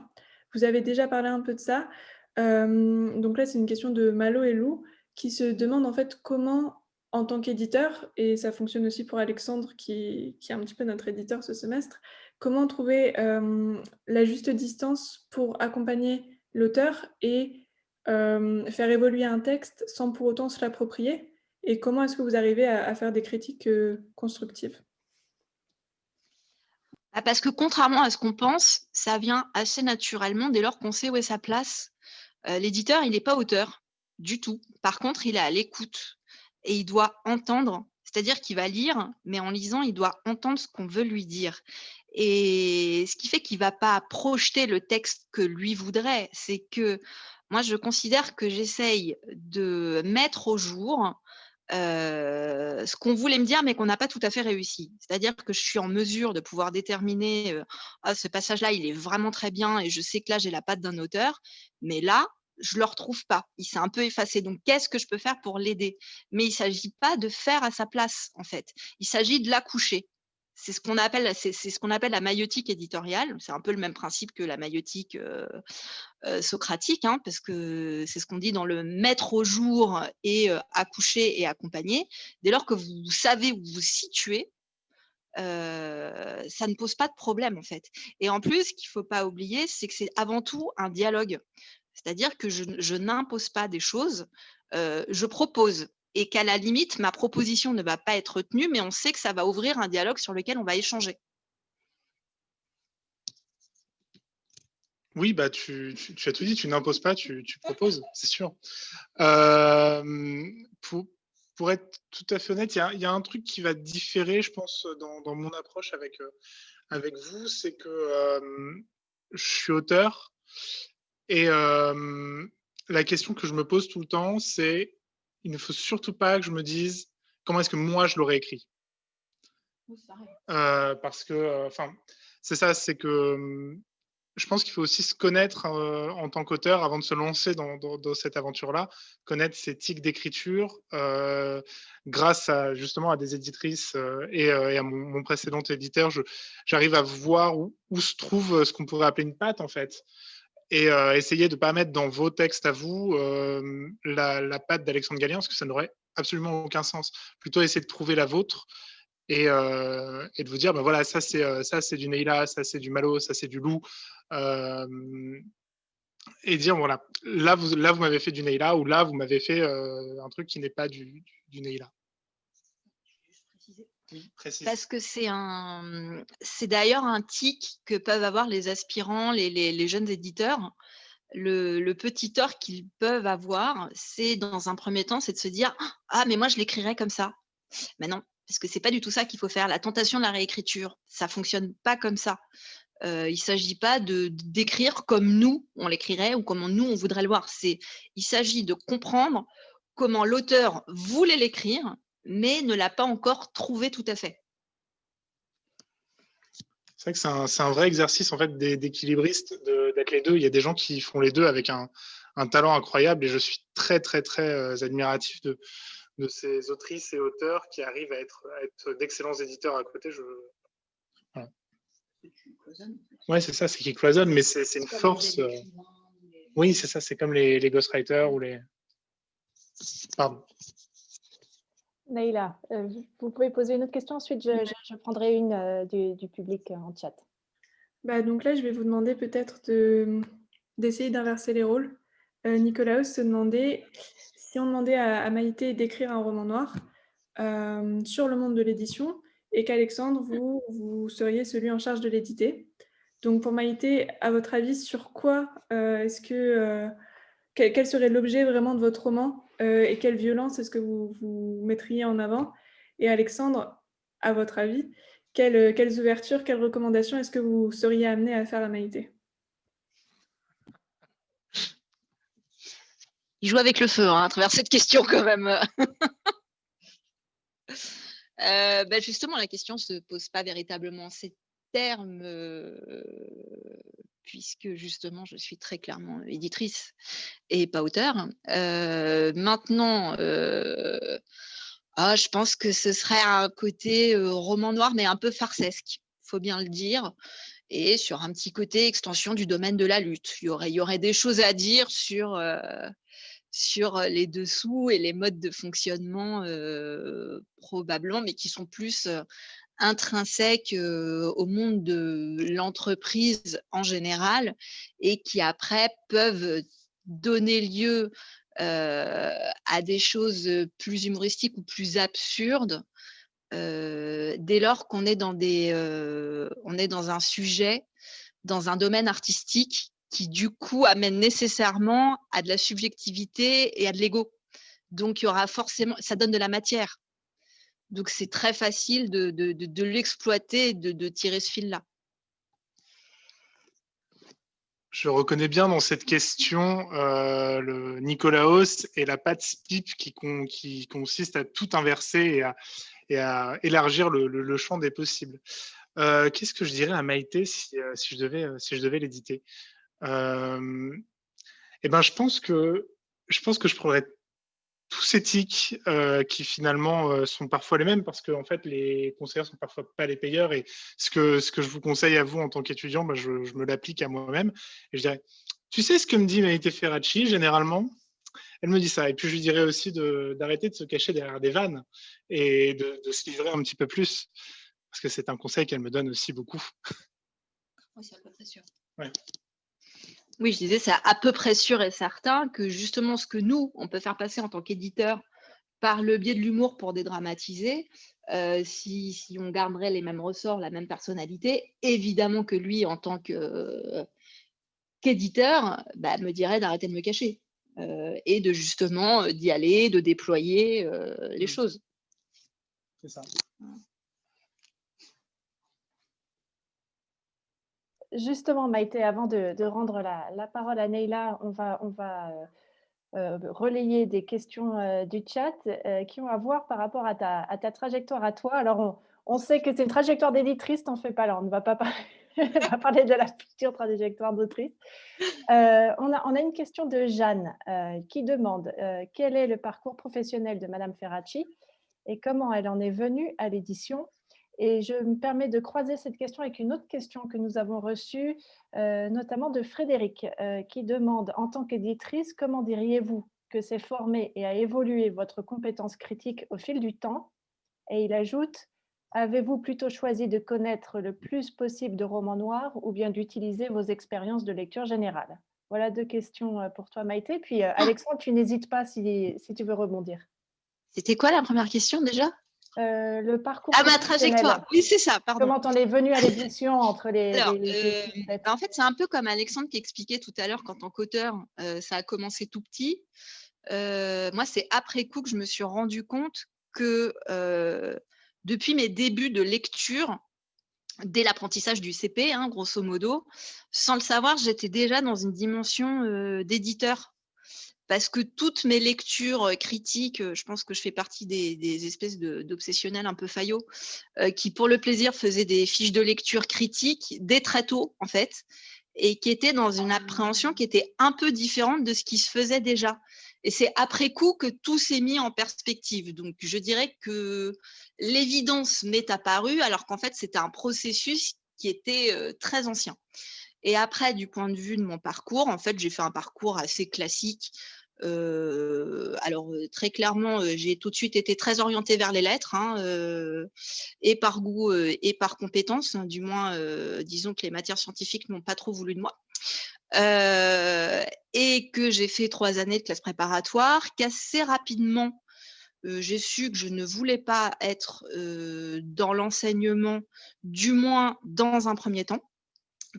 Vous avez déjà parlé un peu de ça. Donc là, c'est une question de Malo et Lou qui se demandent en fait comment, en tant qu'éditeur, et ça fonctionne aussi pour Alexandre qui est un petit peu notre éditeur ce semestre, comment trouver la juste distance pour accompagner l'auteur et faire évoluer un texte sans pour autant se l'approprier? Et comment est-ce que vous arrivez à faire des critiques constructives? Parce que contrairement à ce qu'on pense, ça vient assez naturellement dès lors qu'on sait où est sa place. L'éditeur, il n'est pas auteur du tout. Par contre, il est à l'écoute et il doit entendre, c'est-à-dire qu'il va lire, mais en lisant, il doit entendre ce qu'on veut lui dire. Et ce qui fait qu'il ne va pas projeter le texte que lui voudrait, c'est que moi, je considère que j'essaye de mettre au jour ce qu'on voulait me dire, mais qu'on n'a pas tout à fait réussi. C'est-à-dire que je suis en mesure de pouvoir déterminer ce passage-là, il est vraiment très bien et je sais que là, j'ai la patte d'un auteur, mais là, je ne le retrouve pas. Il s'est un peu effacé. Donc, qu'est-ce que je peux faire pour l'aider? Mais il ne s'agit pas de faire à sa place, en fait. Il s'agit de l'accoucher. C'est ce qu'on appelle la maïeutique éditoriale. C'est un peu le même principe que la maïeutique socratique, hein, parce que c'est ce qu'on dit dans le mettre au jour et accoucher et accompagner. Dès lors que vous savez où vous situez, ça ne pose pas de problème en fait. Et en plus, ce qu'il ne faut pas oublier, c'est que c'est avant tout un dialogue. C'est-à-dire que je n'impose pas des choses, je propose. Et qu'à la limite, ma proposition ne va pas être retenue, mais on sait que ça va ouvrir un dialogue sur lequel on va échanger. Oui, bah, tu as tout dit, tu n'imposes pas, tu proposes, c'est sûr. Pour être tout à fait honnête, il y a un truc qui va différer, je pense, dans mon approche avec vous, c'est que je suis auteur et la question que je me pose tout le temps, c'est il ne faut surtout pas que je me dise comment est-ce que moi je l'aurais écrit. Parce que, c'est ça, c'est que je pense qu'il faut aussi se connaître en tant qu'auteur avant de se lancer dans cette aventure-là, connaître ses tics d'écriture grâce justement à des éditrices et à mon précédent éditeur, j'arrive à voir où se trouve ce qu'on pourrait appeler une patte en fait. Et essayer de ne pas mettre dans vos textes à vous la patte d'Alexandre Gallien, parce que ça n'aurait absolument aucun sens. Plutôt essayer de trouver la vôtre et de vous dire, ben voilà, ça c'est du Neila, ça c'est du Malo, ça c'est du Lou. et dire, voilà, là, vous m'avez fait du Neila, ou là, vous m'avez fait un truc qui n'est pas du Neila. Oui, précise. Parce que c'est d'ailleurs un tic que peuvent avoir les aspirants, les jeunes éditeurs. Le petit tort qu'ils peuvent avoir, c'est dans un premier temps, c'est de se dire « Ah, mais moi, je l'écrirais comme ça ». Mais non, parce que c'est pas du tout ça qu'il faut faire. La tentation de la réécriture, ça fonctionne pas comme ça. Il ne s'agit pas d'écrire comme nous, on l'écrirait, ou comme nous, on voudrait le voir. Il s'agit de comprendre comment l'auteur voulait l'écrire, mais ne l'a pas encore trouvé tout à fait. C'est vrai que c'est un vrai exercice en fait d'équilibriste d'être les deux. Il y a des gens qui font les deux avec un talent incroyable, et je suis très très très admiratif de ces autrices et auteurs qui arrivent à être d'excellents éditeurs à côté. Voilà. Ouais, c'est ça, c'est qui cloisonne, mais c'est une force. Oui, c'est ça, c'est comme les ghostwriters ou les. Pardon. Neila, vous pouvez poser une autre question, ensuite je prendrai une du public en chat. Donc là, je vais vous demander peut-être d'essayer d'inverser les rôles. Nicolaos se demandait, si on demandait à Maïté d'écrire un roman noir sur le monde de l'édition, et qu'Alexandre, vous seriez celui en charge de l'éditer. Donc pour Maïté, à votre avis, sur quoi est-ce que... quel serait l'objet vraiment de votre roman et quelle violence est-ce que vous mettriez en avant? Et Alexandre, à votre avis, quelles ouvertures, quelles recommandations est-ce que vous seriez amené à faire à Maïté? Il joue avec le feu à travers cette question quand même. Justement, la question ne se pose pas véritablement en ces termes, puisque justement, je suis très clairement éditrice et pas auteur. Maintenant, je pense que ce serait un côté roman noir, mais un peu farcesque, il faut bien le dire, et sur un petit côté extension du domaine de la lutte. Il y aurait des choses à dire sur les dessous et les modes de fonctionnement probablement, mais qui sont plus intrinsèques au monde de l'entreprise en général, et qui après peuvent donner lieu à des choses plus humoristiques ou plus absurdes dès lors qu'on est on est dans un sujet, dans un domaine artistique qui du coup amène nécessairement à de la subjectivité et à de l'ego. Donc il y aura forcément, ça donne de la matière. Donc c'est très facile de l'exploiter et de tirer ce fil-là. Je reconnais bien dans cette question le Nicolaos et la patte Spip qui consiste à tout inverser et à élargir le champ des possibles. Qu'est-ce que je dirais à Maïté si je devais l'éditer? Je pense que je prendrais tous ces tics qui finalement sont parfois les mêmes, parce que en fait les conseillers sont parfois pas les payeurs, et ce que je vous conseille à vous en tant qu'étudiant, je me l'applique à moi-même, et je dirais, tu sais ce que me dit Maïté Ferracci généralement? Elle me dit ça, et puis je lui dirais aussi d'arrêter de se cacher derrière des vannes et de se livrer un petit peu plus, parce que c'est un conseil qu'elle me donne aussi beaucoup. Oui, c'est à peu près sûr. Ouais. Oui, je disais, c'est à peu près sûr et certain que justement ce que nous, on peut faire passer en tant qu'éditeur par le biais de l'humour pour dédramatiser, si on garderait les mêmes ressorts, la même personnalité, évidemment que lui, en tant qu'éditeur, me dirait d'arrêter de me cacher et de justement d'y aller, de déployer les choses. C'est ça. Justement, Maïté, avant de rendre la parole à Neila, on va relayer des questions du chat qui ont à voir par rapport à ta trajectoire à toi. Alors, on sait que c'est une trajectoire d'éditrice, t'en fais pas là, on ne va pas parler, on va parler de la future trajectoire d'autrice. On a une question de Jeanne qui demande quel est le parcours professionnel de Madame Ferracci et comment elle en est venue à l'édition. Et je me permets de croiser cette question avec une autre question que nous avons reçue, notamment de Frédéric, qui demande, en tant qu'éditrice, comment diriez-vous que s'est formée et a évolué votre compétence critique au fil du temps? Et il ajoute, avez-vous plutôt choisi de connaître le plus possible de romans noirs ou bien d'utiliser vos expériences de lecture générale? Voilà 2 questions pour toi, Maïté. Puis Alexandre, tu n'hésites pas si tu veux rebondir. C'était quoi la première question déjà? Le parcours Ah, ma professionnel. trajectoire. Oui, c'est ça, pardon. Comment t'en es venue à l'évolution entre les Alors, peut-être. en fait, c'est un peu comme Alexandre qui expliquait tout à l'heure qu'en tant qu'auteur, ça a commencé tout petit. Moi, c'est après coup que je me suis rendu compte que depuis mes débuts de lecture, dès l'apprentissage du CP, hein, grosso modo, sans le savoir, j'étais déjà dans une dimension d'éditeur. Parce que toutes mes lectures critiques, je pense que je fais partie des espèces d'obsessionnels un peu faillots, qui pour le plaisir faisaient des fiches de lecture critiques dès très tôt, en fait, et qui étaient dans une appréhension qui était un peu différente de ce qui se faisait déjà. Et c'est après coup que tout s'est mis en perspective. Donc, je dirais que l'évidence m'est apparue, alors qu'en fait, c'était un processus qui était très ancien. Et après, du point de vue de mon parcours, en fait, j'ai fait un parcours assez classique. Alors, très clairement, j'ai tout de suite été très orientée vers les lettres, hein, et par goût et par compétence. Du moins, disons que les matières scientifiques n'ont pas trop voulu de moi. Et que j'ai fait 3 années de classe préparatoire, qu'assez rapidement, j'ai su que je ne voulais pas être dans l'enseignement, du moins dans un premier temps.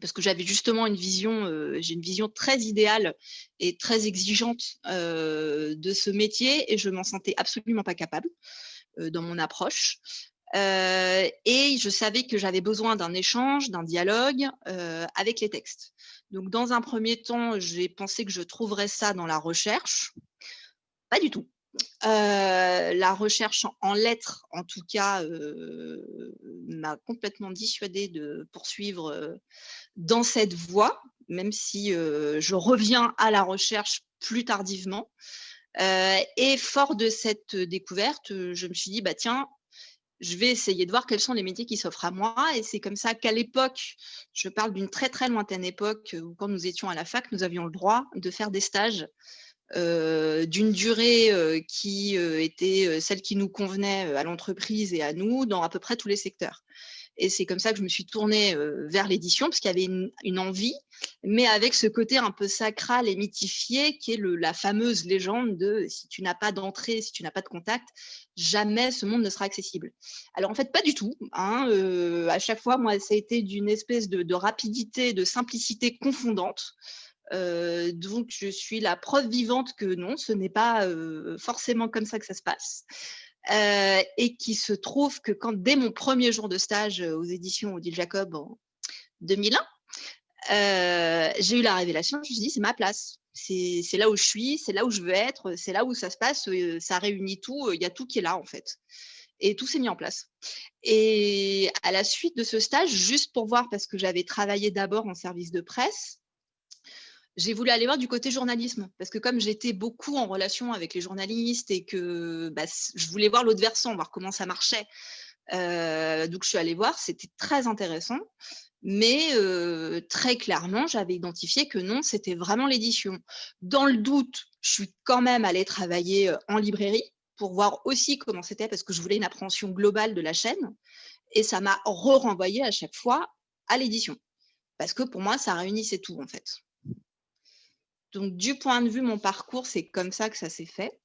Parce que j'avais justement j'ai une vision très idéale et très exigeante de ce métier et je m'en sentais absolument pas capable dans mon approche. Et je savais que j'avais besoin d'un échange, d'un dialogue avec les textes. Donc, dans un premier temps, j'ai pensé que je trouverais ça dans la recherche. Pas du tout. La recherche en lettres, en tout cas, m'a complètement dissuadée de poursuivre dans cette voie, même si je reviens à la recherche plus tardivement. Et fort de cette découverte, je me suis dit, bah tiens, je vais essayer de voir quels sont les métiers qui s'offrent à moi. Et c'est comme ça qu'à l'époque, je parle d'une très très lointaine époque, où quand nous étions à la fac, nous avions le droit de faire des stages d'une durée qui était celle qui nous convenait à l'entreprise et à nous dans à peu près tous les secteurs. Et c'est comme ça que je me suis tournée vers l'édition, parce qu'il y avait une envie, mais avec ce côté un peu sacral et mythifié qui est la fameuse légende de si tu n'as pas d'entrée, si tu n'as pas de contact, jamais ce monde ne sera accessible. Alors en fait, pas du tout. Hein, à chaque fois, moi, ça a été d'une espèce de rapidité, de simplicité confondante. Donc, je suis la preuve vivante que non, ce n'est pas forcément comme ça que ça se passe. Et qui se trouve que dès mon premier jour de stage aux éditions Odile Jacob en 2001, j'ai eu la révélation, je me suis dit, c'est ma place. C'est là où je suis, c'est là où je veux être, c'est là où ça se passe, ça réunit tout, il y a tout qui est là en fait. Et tout s'est mis en place. Et à la suite de ce stage, juste pour voir, parce que j'avais travaillé d'abord en service de presse, j'ai voulu aller voir du côté journalisme, parce que comme j'étais beaucoup en relation avec les journalistes et que je voulais voir l'autre versant, voir comment ça marchait, donc je suis allée voir, c'était très intéressant, mais très clairement, j'avais identifié que non, c'était vraiment l'édition. Dans le doute, je suis quand même allée travailler en librairie pour voir aussi comment c'était, parce que je voulais une appréhension globale de la chaîne, et ça m'a renvoyé à chaque fois à l'édition, parce que pour moi, ça réunissait tout en fait. Donc, du point de vue mon parcours, c'est comme ça que ça s'est fait.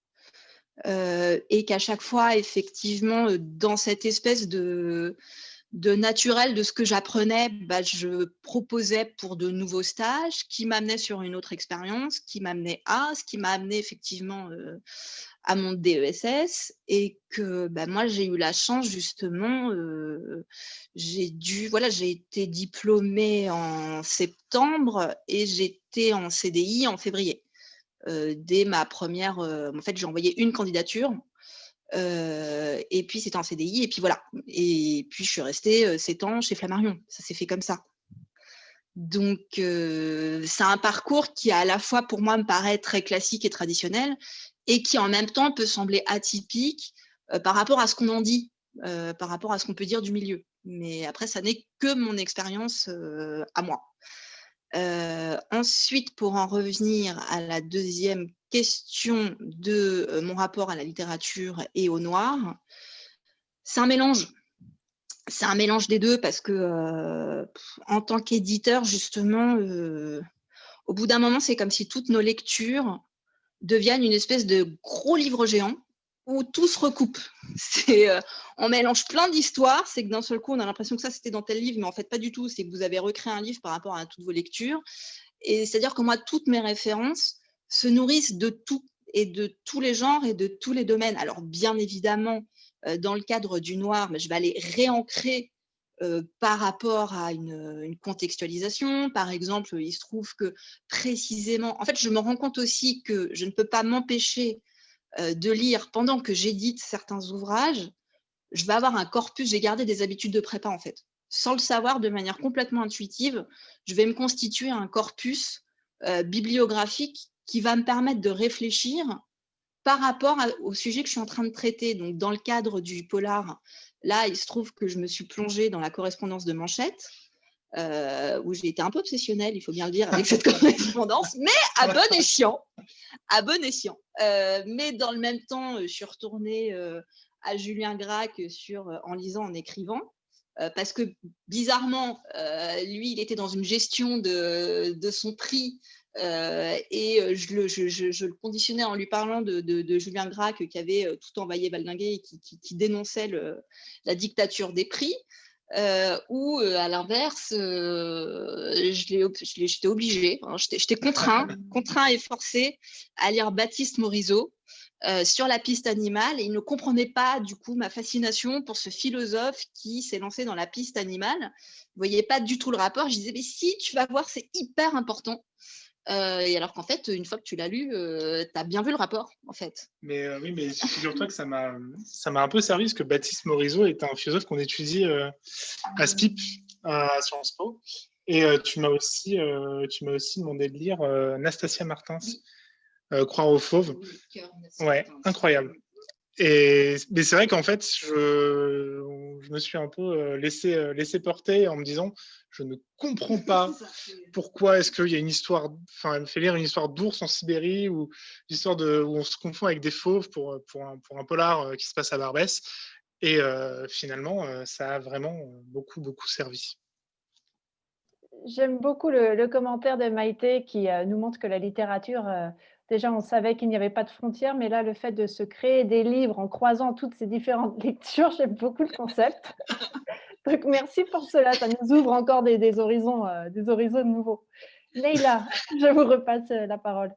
Et qu'à chaque fois, effectivement, dans cette espèce de naturel de ce que j'apprenais, je proposais pour de nouveaux stages qui m'amenaient sur une autre expérience, ce qui m'a amené effectivement à mon DESS, et que moi, j'ai eu la chance justement, j'ai été diplômée en septembre et j'étais en CDI en février. Dès ma première, en fait, j'ai envoyé une candidature. Et puis c'était en CDI, et puis voilà. Et puis je suis restée 7 ans chez Flammarion. Ça s'est fait comme ça. Donc c'est un parcours qui à la fois pour moi me paraît très classique et traditionnel, et qui en même temps peut sembler atypique par rapport à ce qu'on en dit, par rapport à ce qu'on peut dire du milieu. Mais après, ça n'est que mon expérience à moi. Ensuite, pour en revenir à la deuxième question de mon rapport à la littérature et au noir, c'est un mélange. C'est un mélange des deux, parce que en tant qu'éditeur, justement, au bout d'un moment, c'est comme si toutes nos lectures deviennent une espèce de gros livre géant où tout se recoupe. On mélange plein d'histoires, c'est que d'un seul coup, on a l'impression que ça, c'était dans tel livre, mais en fait, pas du tout. C'est que vous avez recréé un livre par rapport à toutes vos lectures. Et c'est-à-dire que moi, toutes mes références se nourrissent de tout et de tous les genres et de tous les domaines. Alors, bien évidemment, dans le cadre du noir, je vais aller réancrer par rapport à une contextualisation. Par exemple, il se trouve que précisément, en fait, je me rends compte aussi que je ne peux pas m'empêcher de lire pendant que j'édite certains ouvrages. Je vais avoir un corpus, j'ai gardé des habitudes de prépa en fait. Sans le savoir, de manière complètement intuitive, je vais me constituer un corpus bibliographique qui va me permettre de réfléchir par rapport au sujet que je suis en train de traiter. Donc, dans le cadre du polar, là, il se trouve que je me suis plongée dans la correspondance de Manchette, où j'ai été un peu obsessionnelle, il faut bien le dire, avec cette correspondance, mais à bon escient. Mais dans le même temps, je suis retournée à Julien Gracq en lisant, en écrivant, parce que bizarrement, lui, il était dans une gestion de son prix, et je le conditionnais en lui parlant de Julien Gracq qui avait tout envoyé valdinguer et qui dénonçait la dictature des prix. Ou à l'inverse, j'étais obligée, j'étais contraint et forcée à lire Baptiste Morisot sur la piste animale, et il ne comprenait pas du coup ma fascination pour ce philosophe qui s'est lancé dans la piste animale. Il ne voyait pas du tout le rapport. Je disais, mais si, tu vas voir, c'est hyper important. Et alors qu'en fait, une fois que tu l'as lu, tu as bien vu le rapport, en fait. Mais oui, mais figure-toi que ça m'a un peu servi, parce que Baptiste Morisot est un philosophe qu'on étudie à SPIP, à Sciences Po. Et tu m'as aussi demandé de lire Nastasia Martins, Croire aux fauves. Ouais, incroyable. Mais c'est vrai qu'en fait, je me suis un peu laissé porter en me disant, je ne comprends pas pourquoi est-ce qu'il y a une histoire, enfin, elle me fait lire une histoire d'ours en Sibérie ou une histoire où on se confond avec des fauves pour un polar qui se passe à Barbès. Et finalement, ça a vraiment beaucoup, beaucoup servi. J'aime beaucoup le commentaire de Maïté qui nous montre que la littérature, déjà on savait qu'il n'y avait pas de frontières, mais là le fait de se créer des livres en croisant toutes ces différentes lectures, j'aime beaucoup le concept. Donc merci pour cela, ça nous ouvre encore des horizons nouveaux. Leïla, je vous repasse la parole.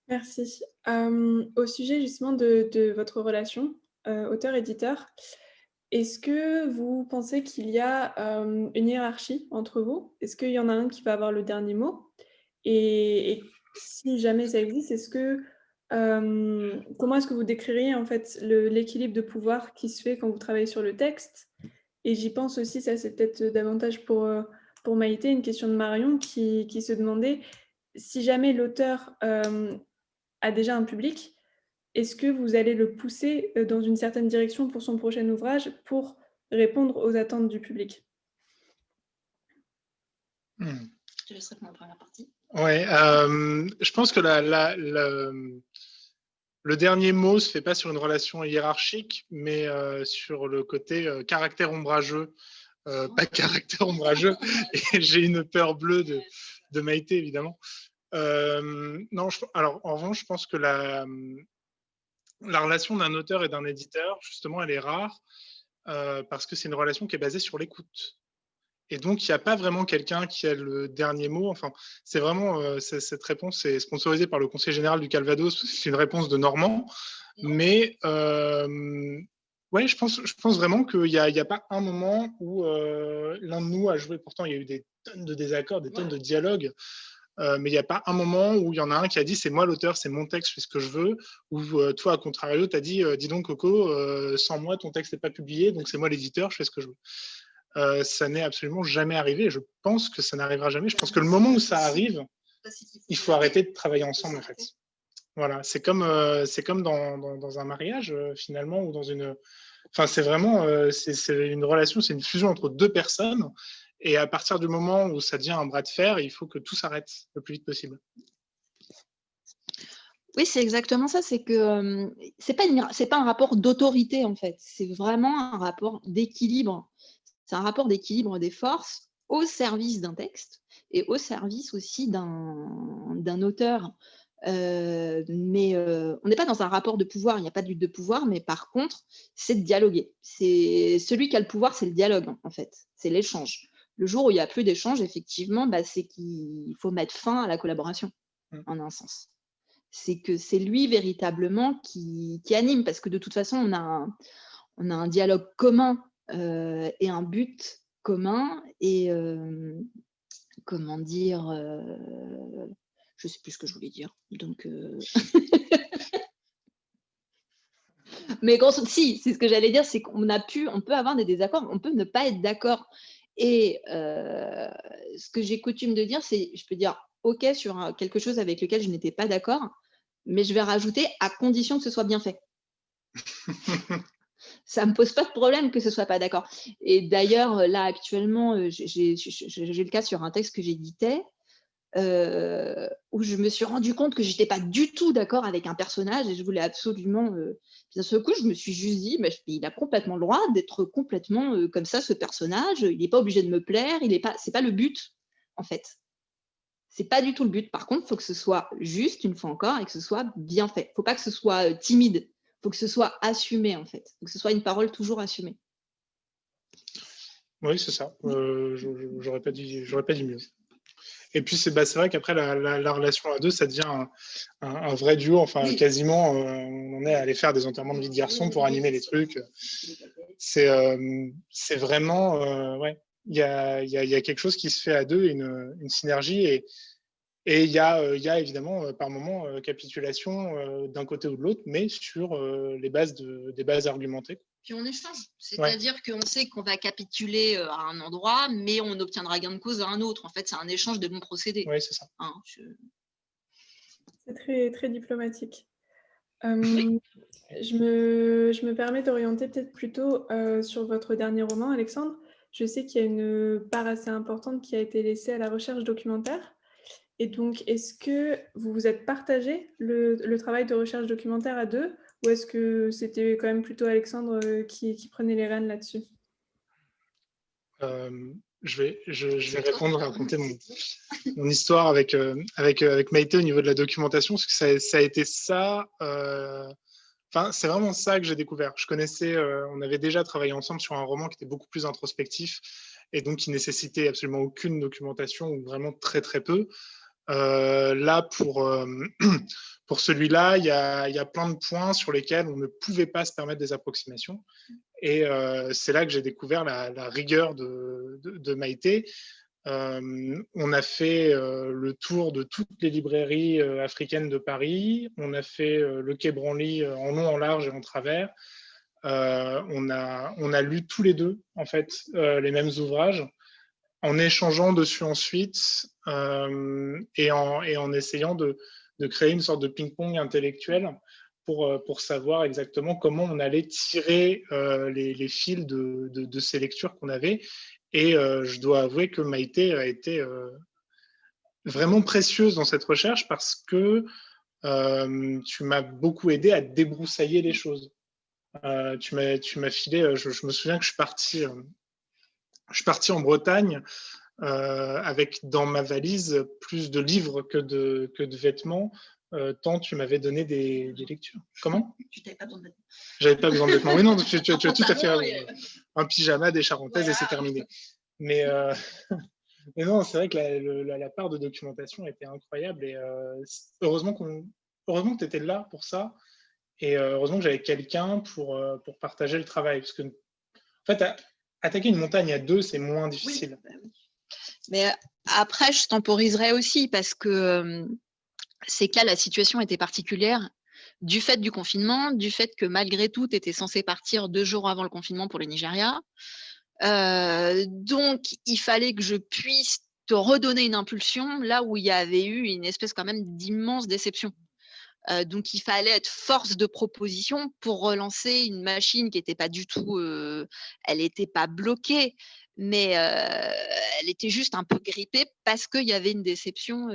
Merci. Au sujet justement de votre relation auteur-éditeur, est-ce que vous pensez qu'il y a une hiérarchie entre vous? Est-ce qu'il y en a un qui va avoir le dernier mot? Et si jamais ça existe, comment est-ce que vous décririez en fait l'équilibre de pouvoir qui se fait quand vous travaillez sur le texte? Et j'y pense aussi, ça c'est peut-être davantage pour Maïté, une question de Marion qui se demandait si jamais l'auteur a déjà un public, est-ce que vous allez le pousser dans une certaine direction pour son prochain ouvrage pour répondre aux attentes du public? Je te laisserai pour la première partie. Ouais, je pense que le dernier mot se fait pas sur une relation hiérarchique, mais sur le côté caractère ombrageux, pas caractère ombrageux. Et j'ai une peur bleue de Maïté, évidemment. Non, alors en revanche, je pense que la relation d'un auteur et d'un éditeur, justement, elle est rare parce que c'est une relation qui est basée sur l'écoute. Et donc, il n'y a pas vraiment quelqu'un qui a le dernier mot. Enfin, c'est vraiment cette réponse est sponsorisée par le Conseil général du Calvados. C'est une réponse de Normand. Mais ouais, je pense vraiment qu'il n'y a pas un moment où l'un de nous a joué. Pourtant, il y a eu des tonnes de désaccords, des tonnes de dialogues. Mais il n'y a pas un moment où il y en a un qui a dit c'est moi l'auteur, c'est mon texte, je fais ce que je veux, ou toi, à contrario, tu as dit dis donc Coco, sans moi, ton texte n'est pas publié, donc c'est moi l'éditeur, je fais ce que je veux. Ça n'est absolument jamais arrivé, et je pense que ça n'arrivera jamais. Je pense que le moment où ça arrive, il faut arrêter de travailler ensemble, en fait. Voilà, c'est comme dans un mariage, finalement, ou dans une... Enfin, c'est vraiment c'est une relation, c'est une fusion entre deux personnes. Et à partir du moment où ça devient un bras de fer, il faut que tout s'arrête le plus vite possible. Oui, c'est exactement ça. C'est que c'est pas un rapport d'autorité, en fait. C'est vraiment un rapport d'équilibre. C'est un rapport d'équilibre des forces au service d'un texte et au service aussi d'un auteur. Mais on n'est pas dans un rapport de pouvoir, il n'y a pas de lutte de pouvoir, mais par contre, c'est de dialoguer. C'est celui qui a le pouvoir, c'est le dialogue, en fait, c'est l'échange. Le jour où il n'y a plus d'échange, effectivement, c'est qu'il faut mettre fin à la collaboration, en un sens. C'est que c'est lui véritablement qui anime, parce que de toute façon, on a un dialogue commun et un but commun, et comment dire, je ne sais plus ce que je voulais dire. Donc, mais si, c'est ce que j'allais dire, c'est qu'on peut avoir des désaccords, on peut ne pas être d'accord. Et ce que j'ai coutume de dire, c'est, je peux dire OK sur quelque chose avec lequel je n'étais pas d'accord, mais je vais rajouter à condition que ce soit bien fait. Ça ne me pose pas de problème que ce ne soit pas d'accord. Et d'ailleurs, là, actuellement, j'ai le cas sur un texte que j'éditais, où je me suis rendu compte que je n'étais pas du tout d'accord avec un personnage et je voulais absolument… D'un seul coup, je me suis juste dit, il a complètement le droit d'être complètement comme ça, ce personnage. Il n'est pas obligé de me plaire. C'est pas le but, en fait. C'est pas du tout le but. Par contre, il faut que ce soit juste, une fois encore, et que ce soit bien fait. Il ne faut pas que ce soit timide. Il faut que ce soit assumé, en fait. Il faut que ce soit une parole toujours assumée. Oui, c'est ça. J'aurais pas dit mieux. Et puis, c'est vrai qu'après, la relation à deux, ça devient un vrai duo. Enfin, quasiment, on en est à aller faire des enterrements de vie de garçon pour animer les trucs. C'est vraiment… ouais. Il y a quelque chose qui se fait à deux, une synergie. Et il y a évidemment, par moment, capitulation d'un côté ou de l'autre, mais sur des bases argumentées. Puis on échange, c'est-à-dire qu'on sait qu'on va capituler à un endroit, mais on obtiendra gain de cause à un autre. En fait, c'est un échange de bons procédés. Oui, c'est ça. C'est très, très diplomatique. Je me permets d'orienter peut-être plutôt sur votre dernier roman, Alexandre. Je sais qu'il y a une part assez importante qui a été laissée à la recherche documentaire. Et donc, est-ce que vous vous êtes partagé le travail de recherche documentaire à deux, ou est-ce que c'était quand même plutôt Alexandre qui prenait les rênes là-dessus? Je vais répondre, raconter mon histoire avec Maïté au niveau de la documentation, parce que ça a été ça. C'est vraiment ça que j'ai découvert. Je connaissais, on avait déjà travaillé ensemble sur un roman qui était beaucoup plus introspectif et donc qui nécessitait absolument aucune documentation, ou vraiment très très peu. Là, pour celui-là, il y a plein de points sur lesquels on ne pouvait pas se permettre des approximations. Et c'est là que j'ai découvert la rigueur de Maïté. On a fait le tour de toutes les librairies africaines de Paris. On a fait le Quai Branly en long, en large et en travers. On a lu tous les deux, en fait, les mêmes ouvrages, en échangeant dessus ensuite et en essayant de créer une sorte de ping-pong intellectuel pour savoir exactement comment on allait tirer les fils de ces lectures qu'on avait. Et je dois avouer que Maïté a été vraiment précieuse dans cette recherche, parce que tu m'as beaucoup aidé à débroussailler les choses. Tu m'as filé, je me souviens que je suis parti en Bretagne avec dans ma valise plus de livres que de vêtements, tant tu m'avais donné des lectures. Comment? Tu n'avais pas besoin de vêtements. J'avais pas besoin de vêtements. Oui, non, tu as tout à fait raison. Un pyjama, des charentaises, voilà. Et c'est terminé. Mais non, c'est vrai que la part de documentation était incroyable, et heureusement que tu étais là pour ça, et heureusement que j'avais quelqu'un pour partager le travail, parce que en fait, attaquer une montagne à deux, c'est moins difficile. Oui. Mais après, je temporiserais aussi, parce que c'est que là, la situation était particulière du fait du confinement, du fait que malgré tout, tu étais censé partir 2 jours avant le confinement pour le Nigeria. Donc, il fallait que je puisse te redonner une impulsion là où il y avait eu une espèce quand même d'immense déception. Donc, il fallait être force de proposition pour relancer une machine qui n'était pas du tout… elle n'était pas bloquée, mais elle était juste un peu grippée parce qu'il y avait une déception,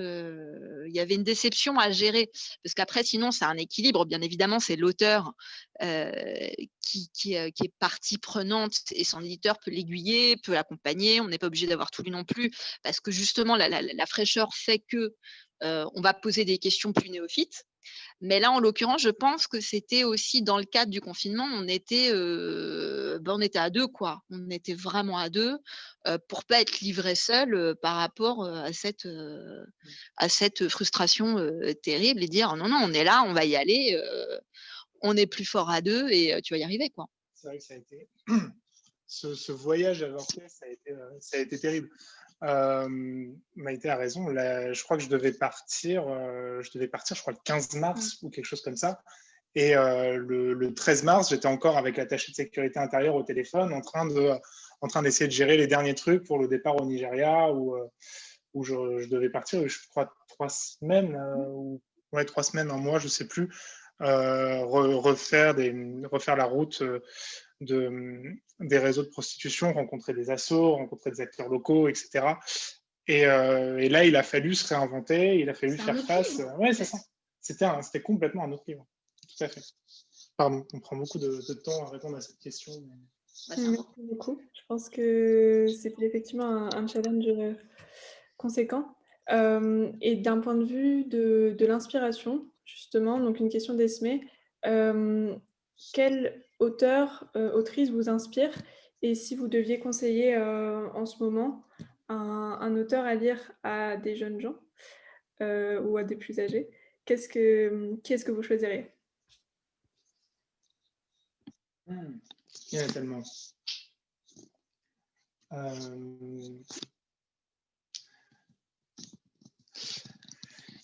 à gérer. Parce qu'après, sinon, c'est un équilibre. Bien évidemment, c'est l'auteur qui est partie prenante et son éditeur peut l'aiguiller, peut l'accompagner. On n'est pas obligé d'avoir tout lu non plus parce que justement, la fraîcheur fait que on va poser des questions plus néophytes. Mais là, en l'occurrence, je pense que c'était aussi dans le cadre du confinement, on était à deux, quoi. On était vraiment à deux pour pas être livré seul par rapport à cette frustration terrible et dire non, on est là, on va y aller, on est plus fort à deux et tu vas y arriver, quoi. C'est vrai que ça a été ce voyage avorté, ça a été terrible. Maïté a raison. Là, je crois que je devais partir, je crois, le 15 mars ou quelque chose comme ça. Et le 13 mars, j'étais encore avec l'attaché de sécurité intérieure au téléphone, en train d'essayer de gérer les derniers trucs pour le départ au Nigeria, où je devais partir, je crois, 3 semaines, 3 semaines, un mois, je ne sais plus, refaire la route des réseaux de prostitution, rencontrer des assos, rencontrer des acteurs locaux, etc. Et là, il a fallu se réinventer, il a fallu faire face. Oui, c'est ça. C'était complètement un autre livre. Tout à fait. Pardon, on prend beaucoup de temps à répondre à cette question. Merci beaucoup. Je pense que c'était effectivement un challenge conséquent. Et d'un point de vue de l'inspiration, justement, donc une question d'Esmé, quel auteur, autrice vous inspire? Et si vous deviez conseiller en ce moment un auteur à lire à des jeunes gens ou à des plus âgés, qui est-ce que vous choisiriez? Il y en a tellement.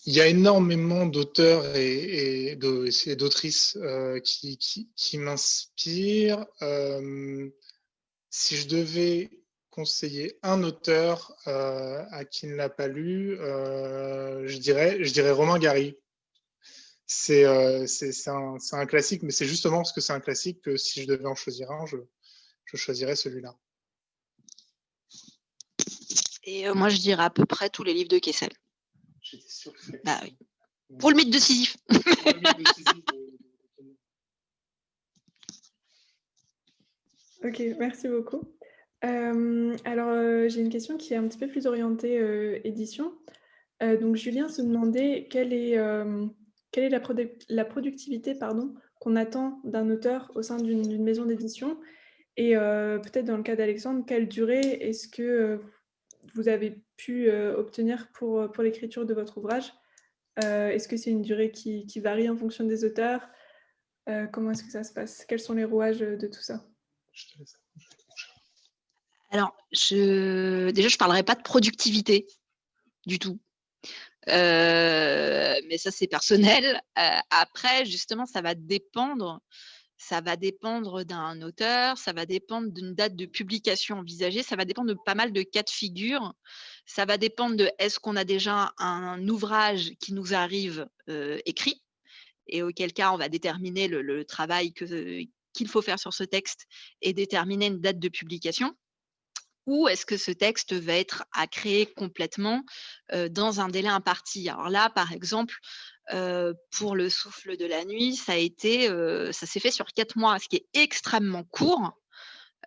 Il y a énormément d'auteurs et d'autrices qui m'inspirent. Si je devais conseiller un auteur à qui ne l'a pas lu, je dirais Romain Gary. C'est un classique, mais c'est justement parce que c'est un classique que si je devais en choisir un, je choisirais celui-là. Et moi, je dirais à peu près tous les livres de Kessel. J'étais sûr que bah oui. Pour le mythe de Sisyphe. Ok, merci beaucoup. Alors, j'ai une question qui est un petit peu plus orientée édition. Donc, Julien se demandait quelle est la productivité qu'on attend d'un auteur au sein d'une maison d'édition. Et peut-être dans le cas d'Alexandre, quelle durée est-ce que vous avez pu obtenir pour l'écriture de votre ouvrage? Est-ce que c'est une durée qui varie en fonction des auteurs? Comment est-ce que ça se passe? Quels sont les rouages de tout ça? Alors, déjà, je ne parlerai pas de productivité du tout. Mais ça, c'est personnel. Après, justement, ça va dépendre d'un auteur, ça va dépendre d'une date de publication envisagée, ça va dépendre de pas mal de cas de figure. Ça va dépendre de est-ce qu'on a déjà un ouvrage qui nous arrive écrit, et auquel cas on va déterminer le travail qu'il faut faire sur ce texte et déterminer une date de publication. Ou est-ce que ce texte va être à créer complètement dans un délai imparti? Alors là, par exemple, pour Le Souffle de la nuit, ça s'est fait sur 4 mois, ce qui est extrêmement court,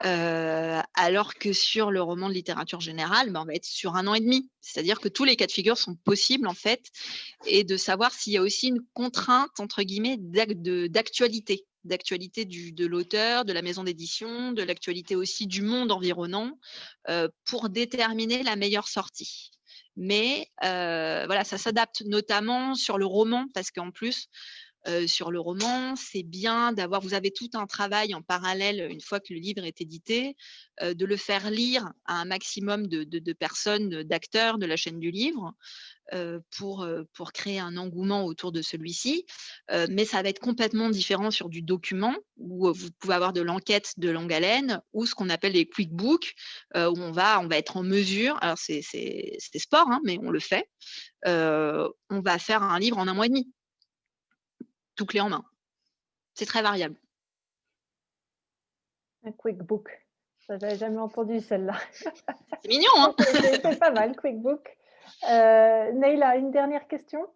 alors que sur le roman de littérature générale, on va être sur 1 an et demi. C'est-à-dire que tous les cas de figure sont possibles, en fait, et de savoir s'il y a aussi une contrainte, entre guillemets, d'actualité de l'auteur, de la maison d'édition, de l'actualité aussi du monde environnant, pour déterminer la meilleure sortie. Mais voilà, ça s'adapte notamment sur le roman, parce qu'en plus, sur le roman, c'est bien vous avez tout un travail en parallèle une fois que le livre est édité, de le faire lire à un maximum de personnes, d'acteurs de la chaîne du livre, pour créer un engouement autour de celui-ci. Mais ça va être complètement différent sur du document, où vous pouvez avoir de l'enquête de longue haleine, ou ce qu'on appelle les quick books, où on va être en mesure, alors c'est sport, hein, mais on le fait, on va faire un livre en 1 mois et demi. Tout clé en main. C'est très variable. Un quick book. Ça, j'avais jamais entendu celle-là. C'est mignon, hein? C'est pas mal, QuickBook. Neila, une dernière question?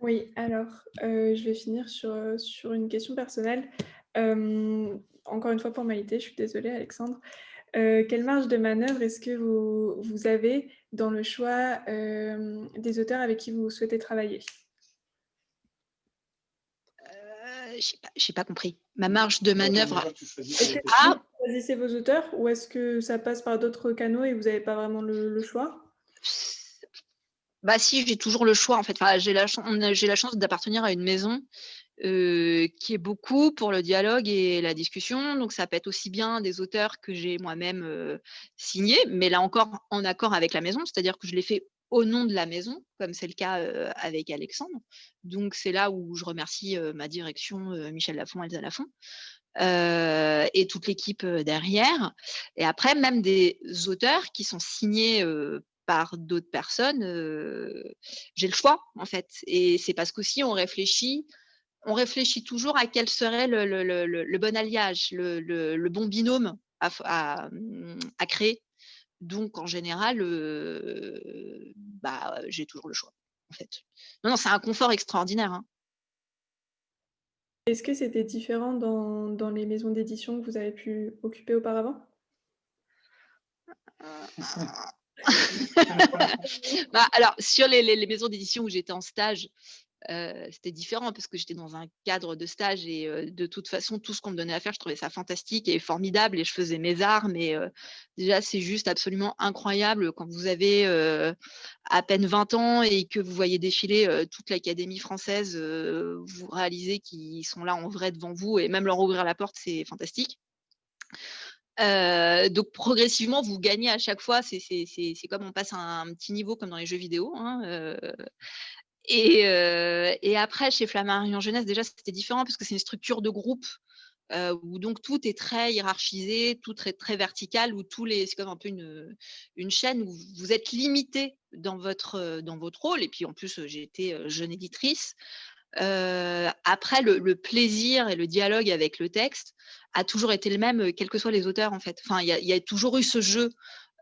Oui, alors, je vais finir sur une question personnelle. Encore une fois pour Maïté, je suis désolée Alexandre. Quelle marge de manœuvre est-ce que vous avez dans le choix, des auteurs avec qui vous souhaitez travailler? J'ai pas compris. Ma marge de manœuvre. Est-ce que Ah! vous choisissez vos auteurs ou est-ce que ça passe par d'autres canaux et vous n'avez pas vraiment le choix? Bah si, j'ai toujours le choix en fait. Enfin, j'ai la chance d'appartenir à une maison qui est beaucoup pour le dialogue et la discussion. Donc ça peut être aussi bien des auteurs que j'ai moi-même signés, mais là encore en accord avec la maison, c'est-à-dire que je l'ai fait au nom de la maison, comme c'est le cas avec Alexandre. Donc c'est là où je remercie ma direction, Michel Lafon, Elsa Lafon, et toute l'équipe derrière. Et après, même des auteurs qui sont signés par d'autres personnes, j'ai le choix en fait. Et c'est parce qu'aussi on réfléchit toujours à quel serait le bon alliage, le bon binôme à créer. Donc en général, bah, j'ai toujours le choix en fait. Non, c'est un confort extraordinaire, hein. Est-ce que c'était différent dans les maisons d'édition que vous avez pu occuper auparavant? Bah, alors sur les maisons d'édition où j'étais en stage, c'était différent parce que j'étais dans un cadre de stage et de toute façon, tout ce qu'on me donnait à faire, je trouvais ça fantastique et formidable et je faisais mes armes et déjà, c'est juste absolument incroyable quand vous avez, à peine 20 ans et que vous voyez défiler, toute l'Académie française, vous réalisez qu'ils sont là en vrai devant vous et même leur ouvrir la porte, c'est fantastique. Donc progressivement, vous gagnez à chaque fois, c'est comme on passe un petit niveau comme dans les jeux vidéo, hein, et après chez Flammarion Jeunesse, déjà, c'était différent parce que c'est une structure de groupe, où donc tout est très hiérarchisé, tout très vertical, où c'est comme un peu une chaîne où vous êtes limité dans votre rôle et puis en plus, j'ai été, jeune éditrice. Après le plaisir et le dialogue avec le texte a toujours été le même, quels que soient les auteurs en fait. Enfin, il y a toujours eu ce jeu,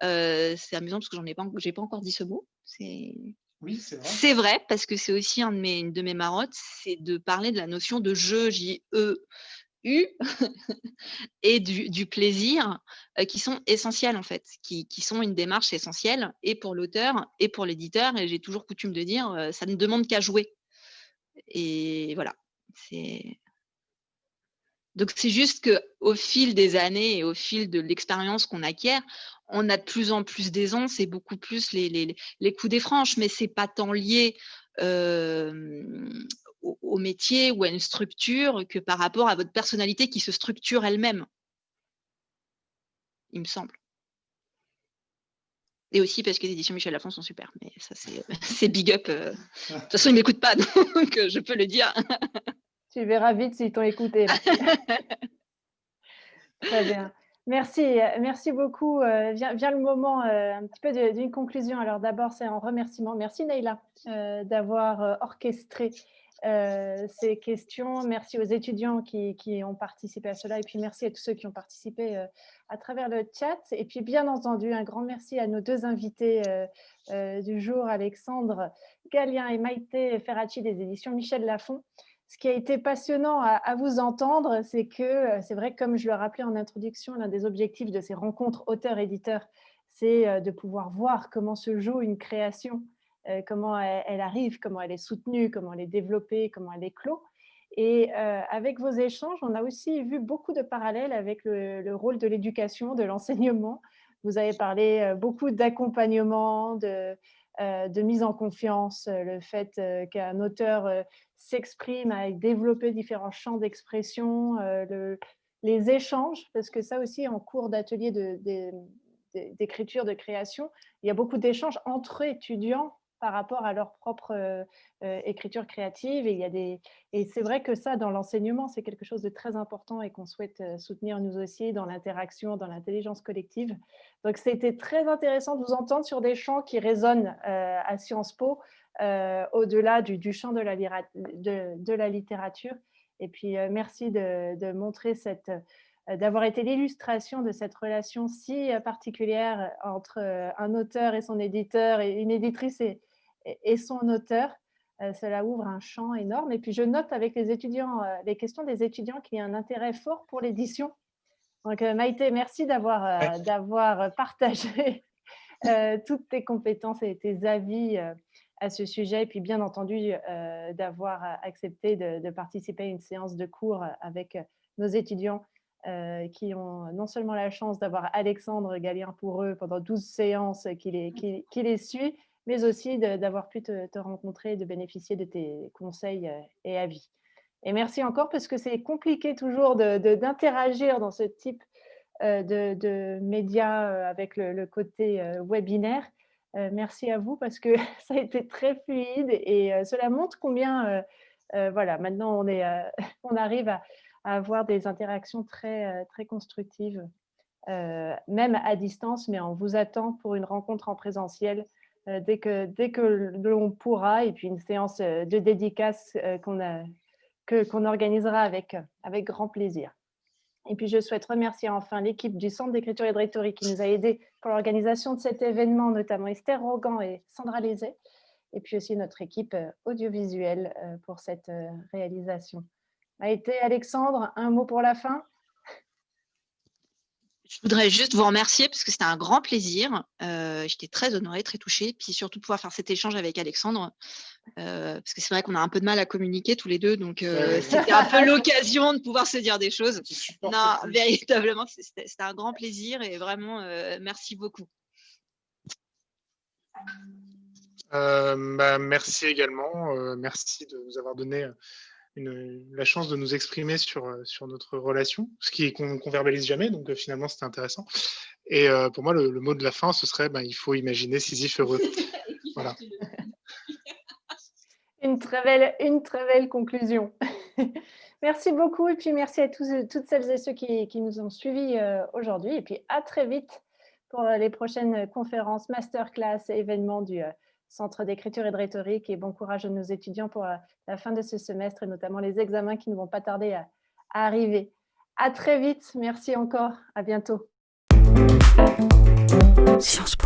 c'est amusant parce que j'ai pas encore dit ce mot. Oui, c'est vrai. C'est vrai parce que c'est aussi une de mes marottes, c'est de parler de la notion de jeu, J-E-U et du plaisir, qui sont essentiels en fait, qui sont une démarche essentielle et pour l'auteur et pour l'éditeur et j'ai toujours coutume de dire, ça ne demande qu'à jouer et voilà. C'est Donc c'est juste qu'au fil des années et au fil de l'expérience qu'on acquiert, on a de plus en plus d'aisance et beaucoup plus les coups des franches, mais c'est pas tant lié, au métier ou à une structure que par rapport à votre personnalité qui se structure elle-même, il me semble. Et aussi parce que les éditions Michel Lafon sont super, mais ça c'est big up, de toute façon ils m'écoutent pas donc je peux le dire. Tu verras vite s'ils t'ont écouté là. Très bien. Merci beaucoup. Vient le moment un petit peu d'une conclusion. Alors d'abord, c'est un remerciement. Merci Neila d'avoir orchestré ces questions. Merci aux étudiants qui ont participé à cela et puis merci à tous ceux qui ont participé à travers le chat. Et puis bien entendu, un grand merci à nos deux invités du jour, Alexandre Gallien et Maïté Ferracci des éditions Michel Lafon. Ce qui a été passionnant à vous entendre, c'est que, c'est vrai, comme je le rappelais en introduction, l'un des objectifs de ces rencontres auteurs-éditeurs, c'est de pouvoir voir comment se joue une création, comment elle arrive, comment elle est soutenue, comment elle est développée, comment elle est clôt. Et avec vos échanges, on a aussi vu beaucoup de parallèles avec le rôle de l'éducation, de l'enseignement. Vous avez parlé beaucoup d'accompagnement, de mise en confiance, le fait qu'un auteur s'exprime, à développer différents champs d'expression, les échanges, parce que ça aussi, en cours d'atelier d'écriture, de création, il y a beaucoup d'échanges entre étudiants par rapport à leur propre écriture créative. Et c'est vrai que ça, dans l'enseignement, c'est quelque chose de très important et qu'on souhaite soutenir nous aussi dans l'interaction, dans l'intelligence collective. Donc, c'était très intéressant de vous entendre sur des champs qui résonnent à Sciences Po, au-delà du champ de la littérature. Et puis, merci de montrer d'avoir été l'illustration de cette relation si particulière entre un auteur et son éditeur et une éditrice et son auteur. Cela ouvre un champ énorme. Et puis, je note avec les étudiants, les questions des étudiants qu'il y a un intérêt fort pour l'édition. Donc, Maïté, merci d'avoir partagé toutes tes compétences et tes avis à ce sujet. Et puis, bien entendu, d'avoir accepté de participer à une séance de cours avec nos étudiants qui ont non seulement la chance d'avoir Alexandre Gallien pour eux pendant 12 séances qui les suit, mais aussi d'avoir pu te rencontrer et de bénéficier de tes conseils et avis. Et merci encore parce que c'est compliqué toujours d'interagir dans ce type de médias avec le côté webinaire. Merci à vous parce que ça a été très fluide et cela montre combien, voilà, maintenant on arrive à avoir des interactions très, très constructives, même à distance, mais on vous attend pour une rencontre en présentiel dès que l'on pourra, et puis une séance de dédicace qu'on organisera avec grand plaisir. Et puis, je souhaite remercier enfin l'équipe du Centre d'écriture et de rhétorique qui nous a aidés pour l'organisation de cet événement, notamment Esther Rogan et Sandra Lézet, et puis aussi notre équipe audiovisuelle pour cette réalisation. Maïté, Alexandre, un mot pour la fin? Je voudrais juste vous remercier parce que c'était un grand plaisir. J'étais très honorée, très touchée. Puis surtout pouvoir faire cet échange avec Alexandre. Parce que c'est vrai qu'on a un peu de mal à communiquer tous les deux. Donc, c'était un peu l'occasion de pouvoir se dire des choses. Non, véritablement, c'était un grand plaisir. Et vraiment, merci beaucoup. Merci également. Merci de nous avoir donné la chance de nous exprimer sur notre relation, ce qu'on verbalise jamais, donc finalement c'était intéressant. Et pour moi, le mot de la fin, ce serait il faut imaginer Sisyphe heureux. Voilà. Une très belle conclusion. Merci beaucoup et puis merci à toutes celles et ceux qui nous ont suivis aujourd'hui. Et puis à très vite pour les prochaines conférences, masterclass et événements du Centre d'écriture et de rhétorique, et bon courage à nos étudiants pour la fin de ce semestre et notamment les examens qui ne vont pas tarder à arriver. À très vite, merci encore, à bientôt. Sciences Po.